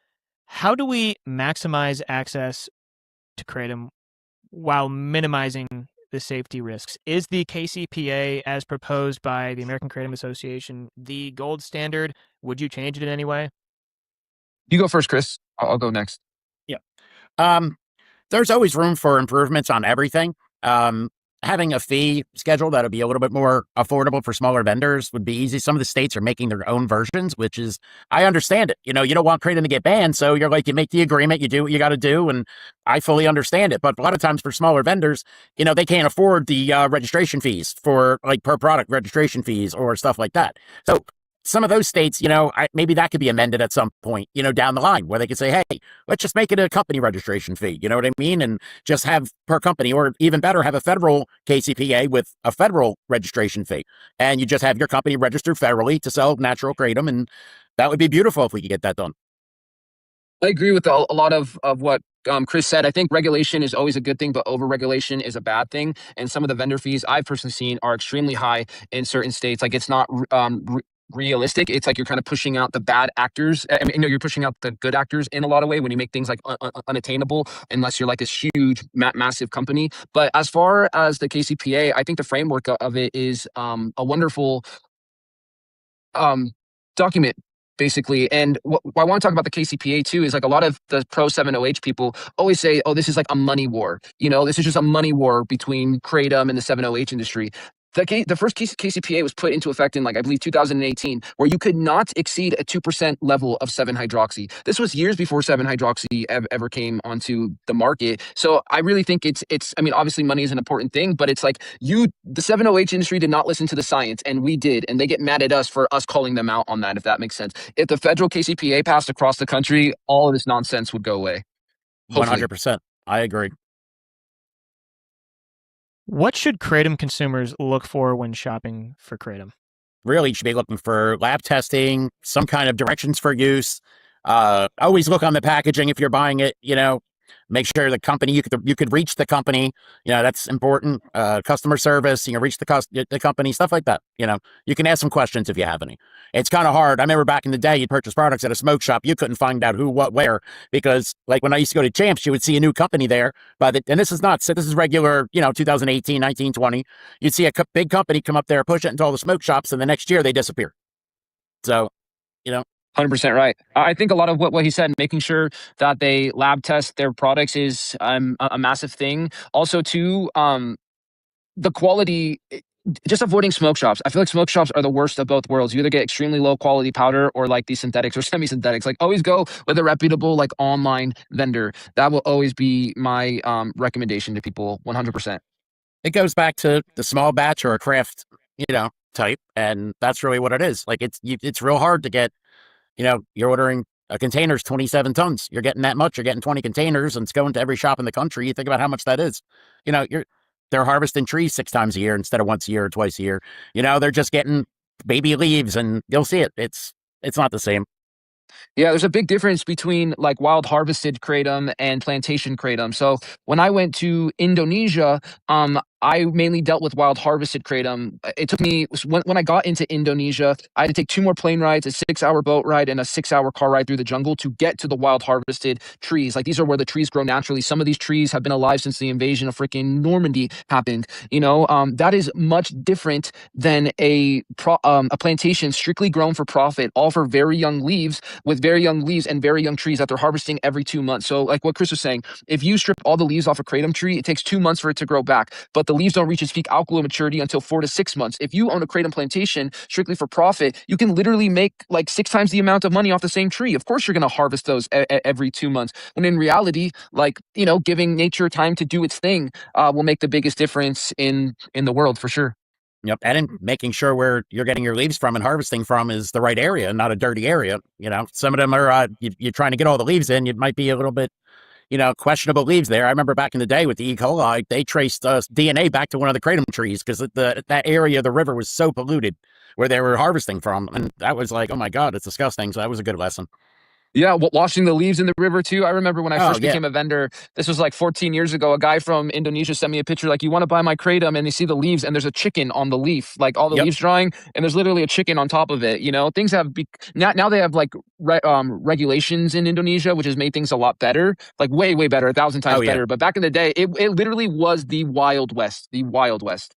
How do we maximize access to kratom while minimizing the safety risks? Is the KCPA, as proposed by the American Kratom Association, the gold standard? Would you change it in any way? You go first, Chris. I'll go next. Yeah. there's always room for improvements on everything. Having a fee schedule that'll be a little bit more affordable for smaller vendors would be easy. Some of the states are making their own versions, which is, I understand it. You don't want Kratom to get banned, so you're like, you make the agreement, you do what you got to do, and I fully understand it. But a lot of times for smaller vendors, they can't afford the registration fees for like per product registration fees or stuff like that. So some of those states, maybe that could be amended at some point, down the line where they could say, hey, let's just make it a company registration fee. You know what I mean? And just have per company, or even better, have a federal KCPA with a federal registration fee. And you just have your company registered federally to sell natural kratom. And that would be beautiful if we could get that done. I agree with a lot of what Chris said. I think regulation is always a good thing, but over-regulation is a bad thing. And some of the vendor fees I've personally seen are extremely high in certain states. Like, it's not realistic. It's like you're kind of pushing out the bad actors. I mean, you're pushing out the good actors in a lot of way when you make things like unattainable, unless you're like this huge, massive company. But as far as the KCPA, I think the framework of it is a wonderful document, basically. And what I want to talk about the KCPA too is, like, a lot of the pro 7-OH people always say, oh, this is like a money war. This is just a money war between kratom and the 7-OH industry. The first KCPA was put into effect in, like, I believe 2018, where you could not exceed a 2% level of 7-hydroxy. This was years before 7-hydroxy ever came onto the market. So I really think it's. I mean, obviously money is an important thing, but it's like the 7-OH industry did not listen to the science, and we did, and they get mad at us for us calling them out on that, if that makes sense. If the federal KCPA passed across the country, all of this nonsense would go away. Hopefully. 100%. I agree. What should kratom consumers look for when shopping for kratom? Really, you should be looking for lab testing, some kind of directions for use. Always look on the packaging if you're buying it. Make sure the company, you could reach the company. That's important. Customer service, reach the company, stuff like that. You can ask some questions if you have any. It's kind of hard. I remember back in the day, you'd purchase products at a smoke shop. You couldn't find out who, what, where, because like when I used to go to Champs, you would see a new company there. And this is not, this is regular, 2018, 19, 20. You'd see a big company come up there, push it into all the smoke shops, and the next year they disappear. So, 100% right. I think a lot of what he said, making sure that they lab test their products, is a massive thing. Also, too, the quality, just avoiding smoke shops. I feel like smoke shops are the worst of both worlds. You either get extremely low quality powder or like these synthetics or semi-synthetics. Like, always go with a reputable, like, online vendor. That will always be my recommendation to people, 100%. It goes back to the small batch or a craft, type, and that's really what it is. Like, it's real hard to get. You're ordering a container's 27 tons. You're getting that much. You're getting 20 containers, and it's going to every shop in the country. You think about how much that is. They're harvesting trees 6 times a year instead of once a year or twice a year. They're just getting baby leaves, and you'll see it. It's not the same. Yeah, there's a big difference between, like, wild harvested kratom and plantation kratom. So when I went to Indonesia, I mainly dealt with wild harvested kratom. It took me, when I got into Indonesia, I had to take 2 more plane rides, a 6-hour boat ride, and a 6-hour car ride through the jungle to get to the wild harvested trees. Like, these are where the trees grow naturally. Some of these trees have been alive since the invasion of freaking Normandy happened. That is much different than a plantation strictly grown for profit, all for very young leaves, with very young leaves and very young trees that they're harvesting every 2 months. So, like what Chris was saying, if you strip all the leaves off a kratom tree, it takes 2 months for it to grow back. But the leaves don't reach its peak alkaloid maturity until 4 to 6 months. If you own a kratom plantation strictly for profit, you can literally make like 6 times the amount of money off the same tree. Of course, you're going to harvest those every 2 months. When in reality, like, giving nature time to do its thing will make the biggest difference in the world, for sure. Yep. And in making sure where you're getting your leaves from and harvesting from is the right area, not a dirty area. Some of them are, you're trying to get all the leaves in. It might be a little bit, questionable leaves there. I remember back in the day with the E. coli, they traced DNA back to one of the kratom trees because that area of the river was so polluted where they were harvesting from. And that was like, oh my God, it's disgusting. So that was a good lesson. Yeah, washing the leaves in the river too. I remember when I first became a vendor, this was like 14 years ago, a guy from Indonesia sent me a picture like, you want to buy my kratom? And you see the leaves and there's a chicken on the leaf, like all the leaves drying, and there's literally a chicken on top of it. Things have now they have like regulations in Indonesia, which has made things a lot better, like way, way better, 1,000 times better. But back in the day, it literally was the Wild West, the Wild West.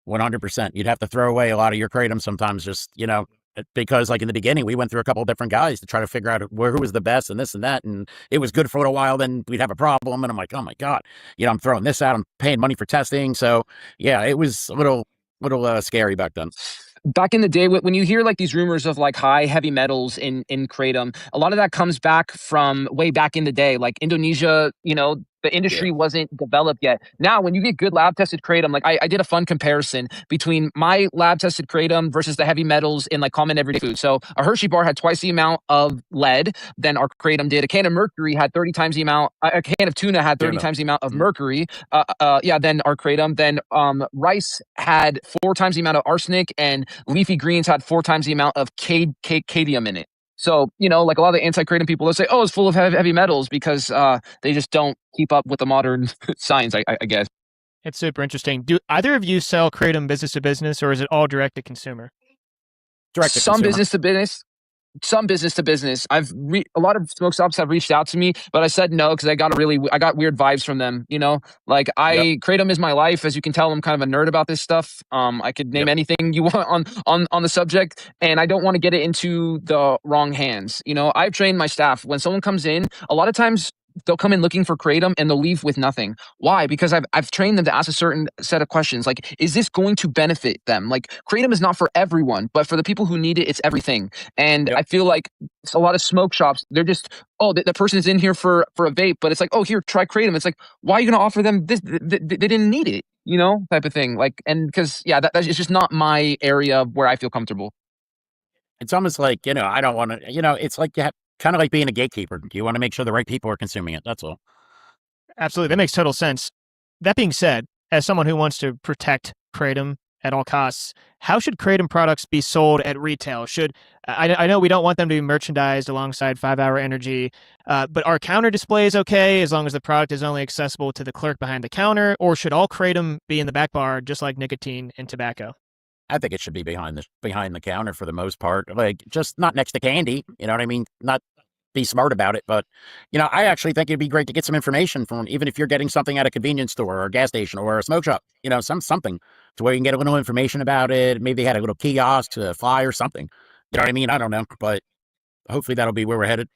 100%. You'd have to throw away a lot of your kratom sometimes, just, because like in the beginning, we went through a couple of different guys to try to figure out who was the best and this and that. And it was good for a little while. Then we'd have a problem. And I'm like, oh my God, I'm throwing this out. I'm paying money for testing. So yeah, it was a little scary back then. Back in the day, when you hear like these rumors of like high heavy metals in kratom, a lot of that comes back from way back in the day, like Indonesia. The industry wasn't developed yet. Now, when you get good lab tested kratom, like I did a fun comparison between my lab tested kratom versus the heavy metals in like common everyday food. So a Hershey bar had twice the amount of lead than our kratom did. A can of mercury had 30 times the amount. A can of tuna had 30 times the amount of mercury. Than our kratom. Then rice had 4 times the amount of arsenic, and leafy greens had 4 times the amount of cadmium in it. So, like a lot of the anti-kratom people, they'll say, oh, it's full of heavy metals because they just don't keep up with the modern science, I guess. It's super interesting. Do either of you sell kratom business to business, or is it all direct to consumer? Direct to Some consumer. business to business. Some business to business. A lot of smoke shops have reached out to me, but I said no because I got weird vibes from them. Like kratom is my life. As you can tell, I'm kind of a nerd about this stuff. I could name anything you want on the subject, and I don't want to get it into the wrong hands. I've trained my staff. When someone comes in, a lot of times they'll come in looking for kratom and they'll leave with nothing. Why? Because I've trained them to ask a certain set of questions. Like, is this going to benefit them? Like, kratom is not for everyone, but for the people who need it, it's everything. And I feel like a lot of smoke shops, they're just, oh, the person is in here for a vape, but it's like, oh, here, try kratom. It's like, why are you going to offer them this? They didn't need it, type of thing. Like, and because, that's just not my area where I feel comfortable. It's almost like, I don't want to, it's like you have, kind of like being a gatekeeper. You want to make sure the right people are consuming it. That's all. Absolutely. That makes total sense. That being said, as someone who wants to protect kratom at all costs, how should kratom products be sold at retail? I know we don't want them to be merchandised alongside 5-Hour Energy, but are counter displays okay as long as the product is only accessible to the clerk behind the counter, or should all kratom be in the back bar just like nicotine and tobacco? I think it should be behind the counter for the most part, like just not next to candy. You know what I mean? Not be smart about it, but I actually think it'd be great to get some information from, even if you're getting something at a convenience store or a gas station or a smoke shop, something to where you can get a little information about it. Maybe they had a little kiosk to fly or something. You know what I mean? I don't know, but hopefully that'll be where we're headed.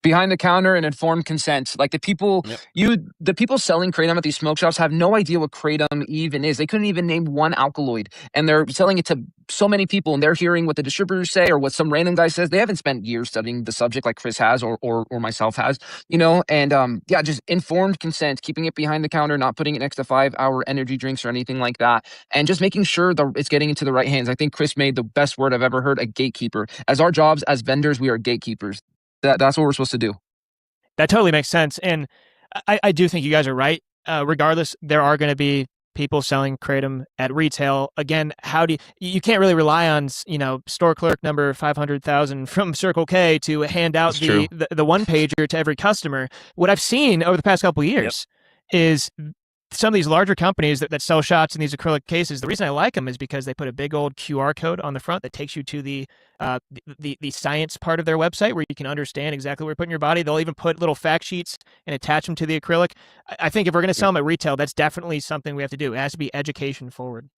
Behind the counter and informed consent. Like the people selling kratom at these smoke shops have no idea what kratom even is. They couldn't even name one alkaloid, and they're selling it to so many people, and they're hearing what the distributors say or what some random guy says. They haven't spent years studying the subject like Chris has or myself has, and just informed consent, keeping it behind the counter, not putting it next to 5-Hour Energy drinks or anything like that, and just making sure that it's getting into the right hands. I think Chris made the best word I've ever heard, a gatekeeper. As our jobs as vendors, we are gatekeepers. That's what we're supposed to do. That totally makes sense. And I do think you guys are right. Regardless, there are going to be people selling kratom at retail. Again, you can't really rely on, store clerk number 500,000 from Circle K to hand out the one pager to every customer. What I've seen over the past couple of years is some of these larger companies that sell shots in these acrylic cases. The reason I like them is because they put a big old QR code on the front that takes you to the science part of their website where you can understand exactly what you're putting in your body. They'll even put little fact sheets and attach them to the acrylic. I think if we're going to sell them at retail, that's definitely something we have to do. It has to be education forward.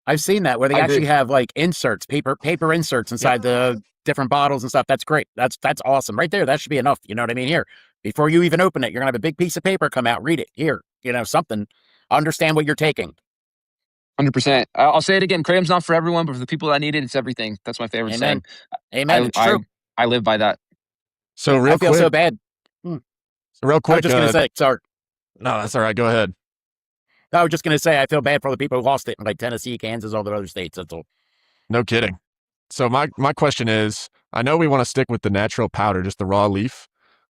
I've seen that where they actually have like inserts, paper inserts inside the different bottles and stuff. That's great. That's awesome. Right there. That should be enough. You know what I mean? Here, before you even open it, you're going to have a big piece of paper come out. Read it. Here, something. Understand what you're taking. 100%. I'll say it again. Kratom's not for everyone, but for the people that need it, it's everything. That's my favorite saying. Amen. It's true. I live by that. So real quick. I feel so bad. Real quick. I was just going to say, sorry. No, that's all right. Go ahead. I was just going to say, I feel bad for the people who lost it in like Tennessee, Kansas, all the other states. That's all. No kidding. So my question is, I know we want to stick with the natural powder, just the raw leaf,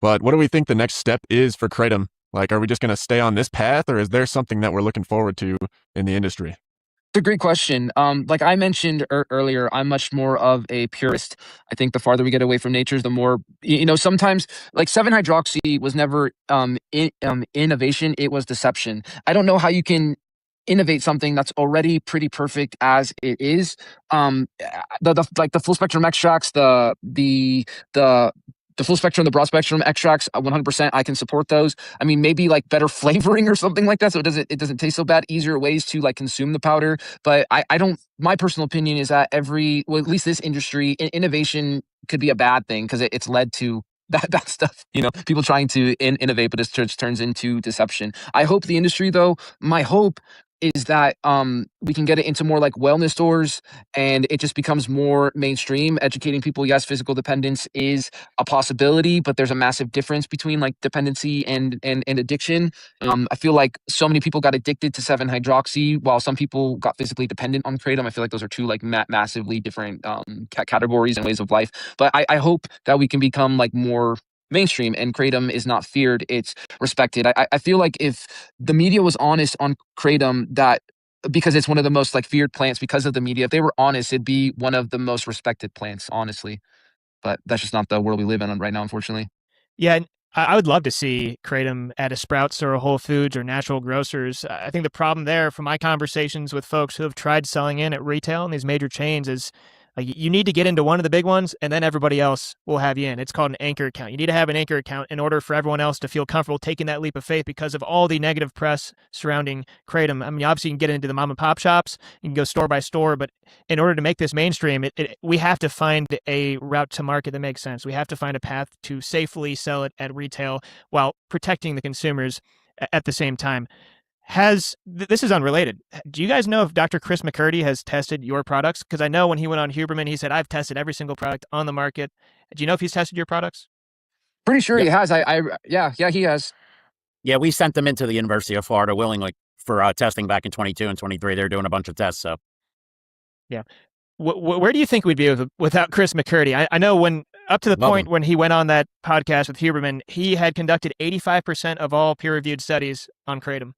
but what do we think the next step is for kratom? Like, are we just going to stay on this path, or is there something that we're looking forward to in the industry? It's a great question. Like I mentioned earlier, I'm much more of a purist. I think the farther we get away from nature, the more, sometimes like 7-hydroxy was never innovation. It was deception. I don't know how you can innovate something that's already pretty perfect as it is. The full spectrum extracts, the the full spectrum, the broad spectrum extracts, 100%, I can support those. I mean, maybe like better flavoring or something like that, so it doesn't taste so bad. Easier ways to like consume the powder. But I don't. My personal opinion is that at least this industry, innovation could be a bad thing because it's led to that stuff. People trying to innovate, but it just turns into deception. I hope the industry, though, my hope is that we can get it into more like wellness stores and it just becomes more mainstream, educating people. Yes, physical dependence is a possibility, but there's a massive difference between like dependency and addiction. I feel like so many people got addicted to 7-hydroxy while some people got physically dependent on kratom. I feel like those are two like massively different categories and ways of life. But I hope that we can become like more mainstream and kratom is not feared, it's respected. I feel like if the media was honest on kratom, that because it's one of the most like feared plants because of the media, if they were honest, it'd be one of the most respected plants, honestly. But that's just not the world we live in right now, unfortunately. Yeah, and I would love to see kratom at a Sprouts or a Whole Foods or natural grocers. I think the problem there, from my conversations with folks who have tried selling in at retail in these major chains, is like you need to get into one of the big ones, and then everybody else will have you in. It's called an anchor account. You need to have an anchor account in order for everyone else to feel comfortable taking that leap of faith because of all the negative press surrounding kratom. I mean, obviously, you can get into the mom and pop shops, you can go store by store, but in order to make this mainstream, we have to find a route to market that makes sense. We have to find a path to safely sell it at retail while protecting the consumers at the same time. This is unrelated. Do you guys know if Dr. Chris McCurdy has tested your products? Because I know when he went on Huberman, he said, I've tested every single product on the market. Do you know if he's tested your products? Pretty sure he has. Yeah, he has. Yeah, we sent them into the University of Florida willingly for testing back in 22 and 23. They're doing a bunch of tests. So, yeah. Where do you think we'd be without Chris McCurdy? I know up to the point when he went on that podcast with Huberman, he had conducted 85% of all peer-reviewed studies on kratom.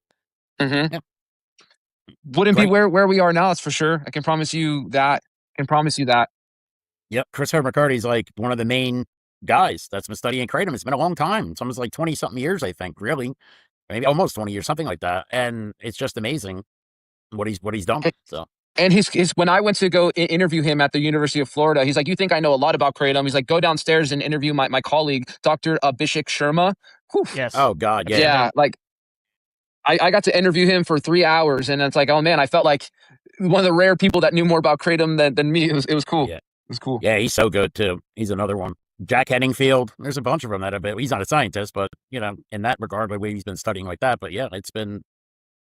Mm-hmm. Yep. Wouldn't be where we are now, that's for sure. I can promise you that. Yep. Chris McCurdy's like one of the main guys that's been studying kratom. It's been a long time. It's almost like 20-something years, I think, really. Maybe almost 20 years, something like that. And it's just amazing what he's done. So. And his when I went to go interview him at the University of Florida, he's like, you think I know a lot about kratom? He's like, go downstairs and interview my colleague, Dr. Abhishek Sharma. Whew. Yes. Oh, God. Yeah. Yeah. Like, I got to interview him for 3 hours, and it's like, oh man, I felt like one of the rare people that knew more about kratom than me. It was cool. Yeah. It was cool. Yeah, he's so good too. He's another one. Jack Henningfield. There's a bunch of them that have been. He's not a scientist, but in that regard, the way he's been studying like that. But yeah, it's been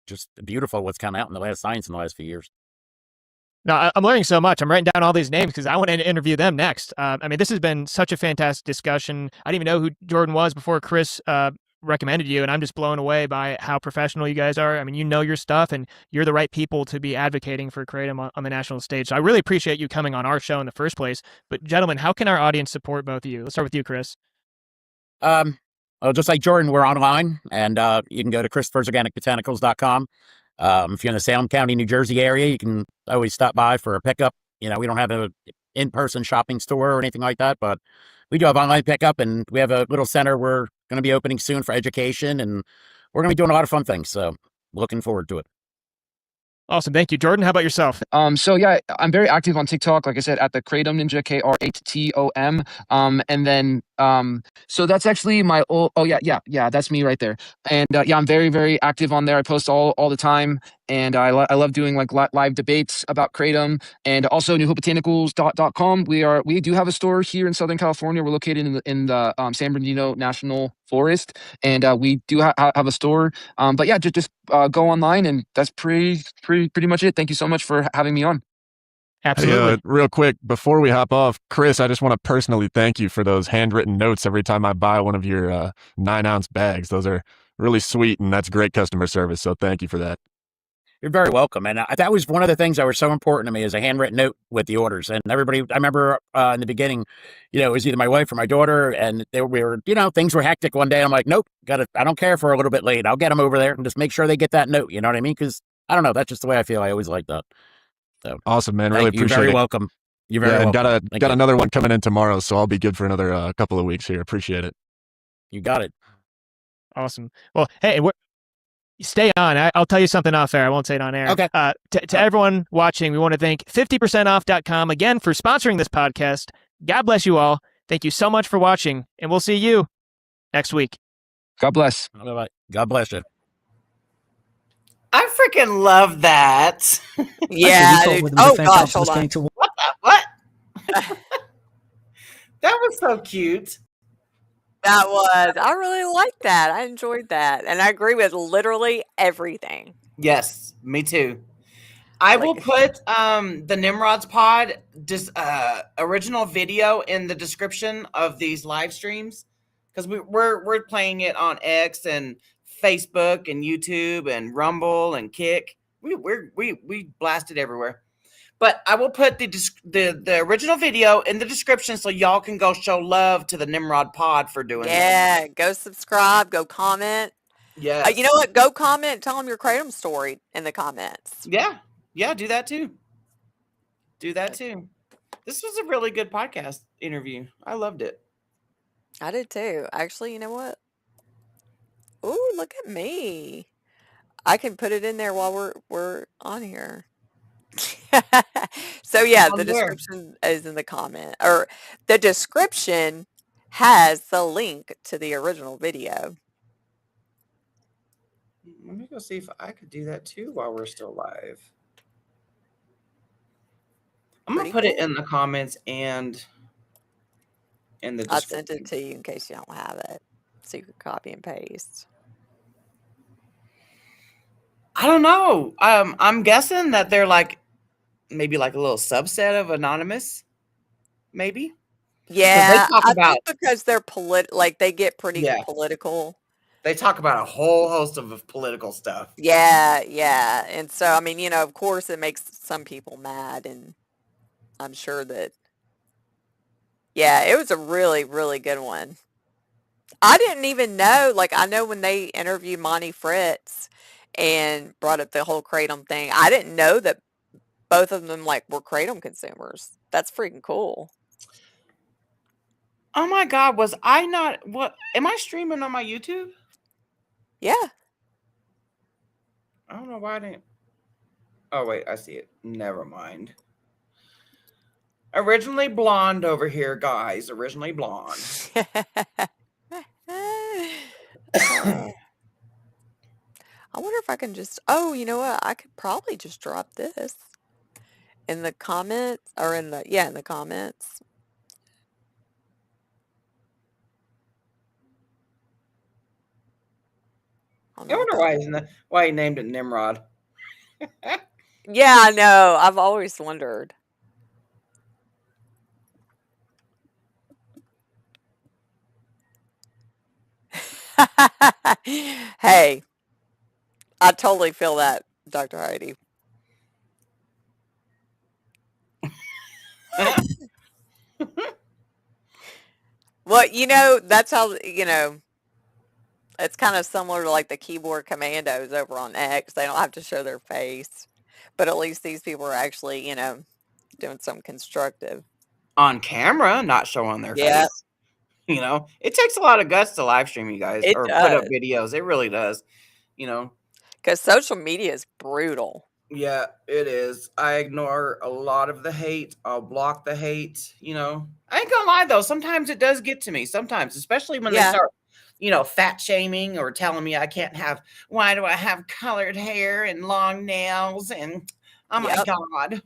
just beautiful what's come out in the last science in the last few years. No, I'm learning so much. I'm writing down all these names because I want to interview them next. I mean, this has been such a fantastic discussion. I didn't even know who Jordan was before Chris recommended you, and I'm just blown away by how professional you guys are. I mean, you know your stuff, and you're the right people to be advocating for kratom on the national stage. So I really appreciate you coming on our show in the first place. But gentlemen, how can our audience support both of you? Let's start with you, Chris. Well, just like Jordan, we're online, and you can go to Christopher'sOrganicBotanicals.com. If you're in the Salem County, New Jersey area, you can always stop by for a pickup. We don't have an in-person shopping store or anything like that, but we do have online pickup, and we have a little center we're going to be opening soon for education, and we're going to be doing a lot of fun things. So looking forward to it. Awesome. Thank you. Jordan, how about yourself? So yeah, I'm very active on TikTok, like I said, at the Kratom Ninja, K-R-8-T-O-M. And then, so that's actually my old, yeah, that's me right there. And yeah, I'm very, very active on there. I post all the time. And I love doing like live debates about kratom, and also newhopebotanicals.com. We do have a store here in Southern California. We're located in the San Bernardino National Forest, and we do have a store. But yeah, just go online, and that's pretty much it. Thank you so much for having me on. Absolutely. Hey, real quick, before we hop off, Chris, I just want to personally thank you for those handwritten notes every time I buy one of your 9-ounce bags. Those are really sweet, and that's great customer service. So thank you for that. You're very welcome. And that was one of the things that were so important to me, is a handwritten note with the orders. And everybody, I remember in the beginning, it was either my wife or my daughter, and things were hectic one day. I'm like, nope, I don't care if we're a little bit late. I'll get them over there and just make sure they get that note. You know what I mean? Because I don't know, that's just the way I feel. I always like that. So awesome, man. Really appreciate it. You're very welcome. You're very welcome. Got another one coming in tomorrow, so I'll be good for another couple of weeks here. Appreciate it. You got it. Awesome. Well, hey, stay on. I'll tell you something off air. I won't say it on air. Okay. To everyone watching, we want to thank 50percentoff.com again for sponsoring this podcast. God bless you all. Thank you so much for watching, and we'll see you next week. God bless. Bye-bye. God bless you. I freaking love that. Yeah, dude. Oh gosh, hold on. What? That was so cute. That was. I really liked that. I enjoyed that, and I agree with literally everything. Yes, me too. I will put the Nimrod's Pod just original video in the description of these live streams, because we're playing it on X and Facebook and YouTube and Rumble and Kick. We blast it everywhere. But I will put the original video in the description so y'all can go show love to the Nimrod Pod for doing this. Yeah, go subscribe, go comment. Yes. You know what? Go comment. Tell them your Kratom story in the comments. Yeah. Yeah, do that too. Do that too. This was a really good podcast interview. I loved it. I did too. Actually, you know what? Ooh, look at me. I can put it in there while we're on here. So yeah, the description is in the comment, or the description has the link to the original video. Let me go see if I could do that too while we're still live. I'm going to put it in the comments and in the description. I sent it to you in case you don't have it, so you can copy and paste. I don't know. I'm guessing that they're like maybe like a little subset of Anonymous, maybe. Yeah, I think because they're like they get pretty political. They talk about a whole host of political stuff. Yeah, yeah. And so, I mean, you know, of course it makes some people mad, and I'm sure that, yeah, it was a really, really good one. I didn't even know, like, I know when they interviewed Monty Fritz and brought up the whole Kratom thing, I didn't know that both of them, like, were Kratom consumers. That's freaking cool. Oh my God, was I not, what, am I streaming on my YouTube? Yeah. I don't know why I didn't. Oh, wait, I see it. Never mind. Originally blonde over here, guys. Originally blonde. I wonder if I can just, oh, you know what? I could probably just drop this in the comments, or in the, yeah, in the comments. I wonder why he named it Nimrod. Yeah, I know. I've always wondered. Hey, I totally feel that, Dr. Heidi. Well, you know, that's how, you know, it's kind of similar to like the keyboard commandos over on X. They don't have to show their face, but at least these people are actually, you know, doing something constructive. On camera, not showing their face. You know, it takes a lot of guts to live stream, you guys, or put up videos. It really does, you know. Because social media is brutal. Yeah, it is. I ignore a lot of the hate. I'll block the hate, you know. I ain't gonna lie, though. Sometimes it does get to me. Sometimes, especially when they start, you know, fat shaming or telling me I can't have, why do I have colored hair and long nails? And, oh, my God.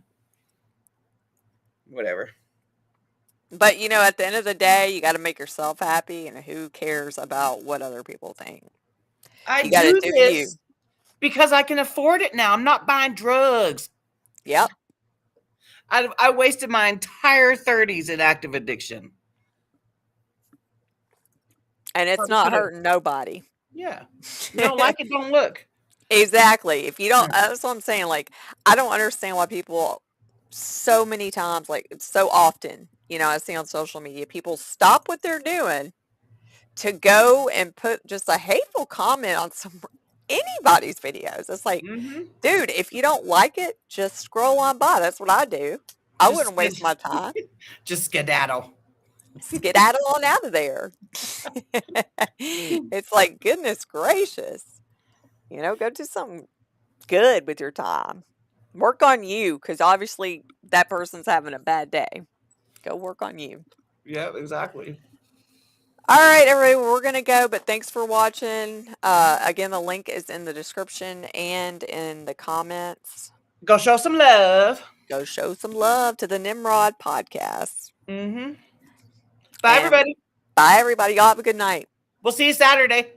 Whatever. But, you know, at the end of the day, you got to make yourself happy, and who cares about what other people think? I do this because I can afford it now. I'm not buying drugs. Yep. I wasted my entire 30s in active addiction. And it's not hurting nobody. Yeah. You don't like it, don't look. Exactly. If you don't, that's what I'm saying. Like, I don't understand why people so many times, like so often, you know, I see on social media, people stop what they're doing to go and put just a hateful comment on anybody's videos. It's like, dude, if you don't like it, just scroll on by. That's what I do. I wouldn't waste my time. Just skedaddle. Skedaddle on out of there. It's like, goodness gracious. You know, go do something good with your time. Work on you, because obviously that person's having a bad day. Go work on you. Yeah, exactly. All right, everybody, we're going to go, but thanks for watching. Again, the link is in the description and in the comments. Go show some love. Go show some love to the Nimrod podcast. Bye, And everybody. bye, everybody. Y'all have a good night. We'll see you Saturday.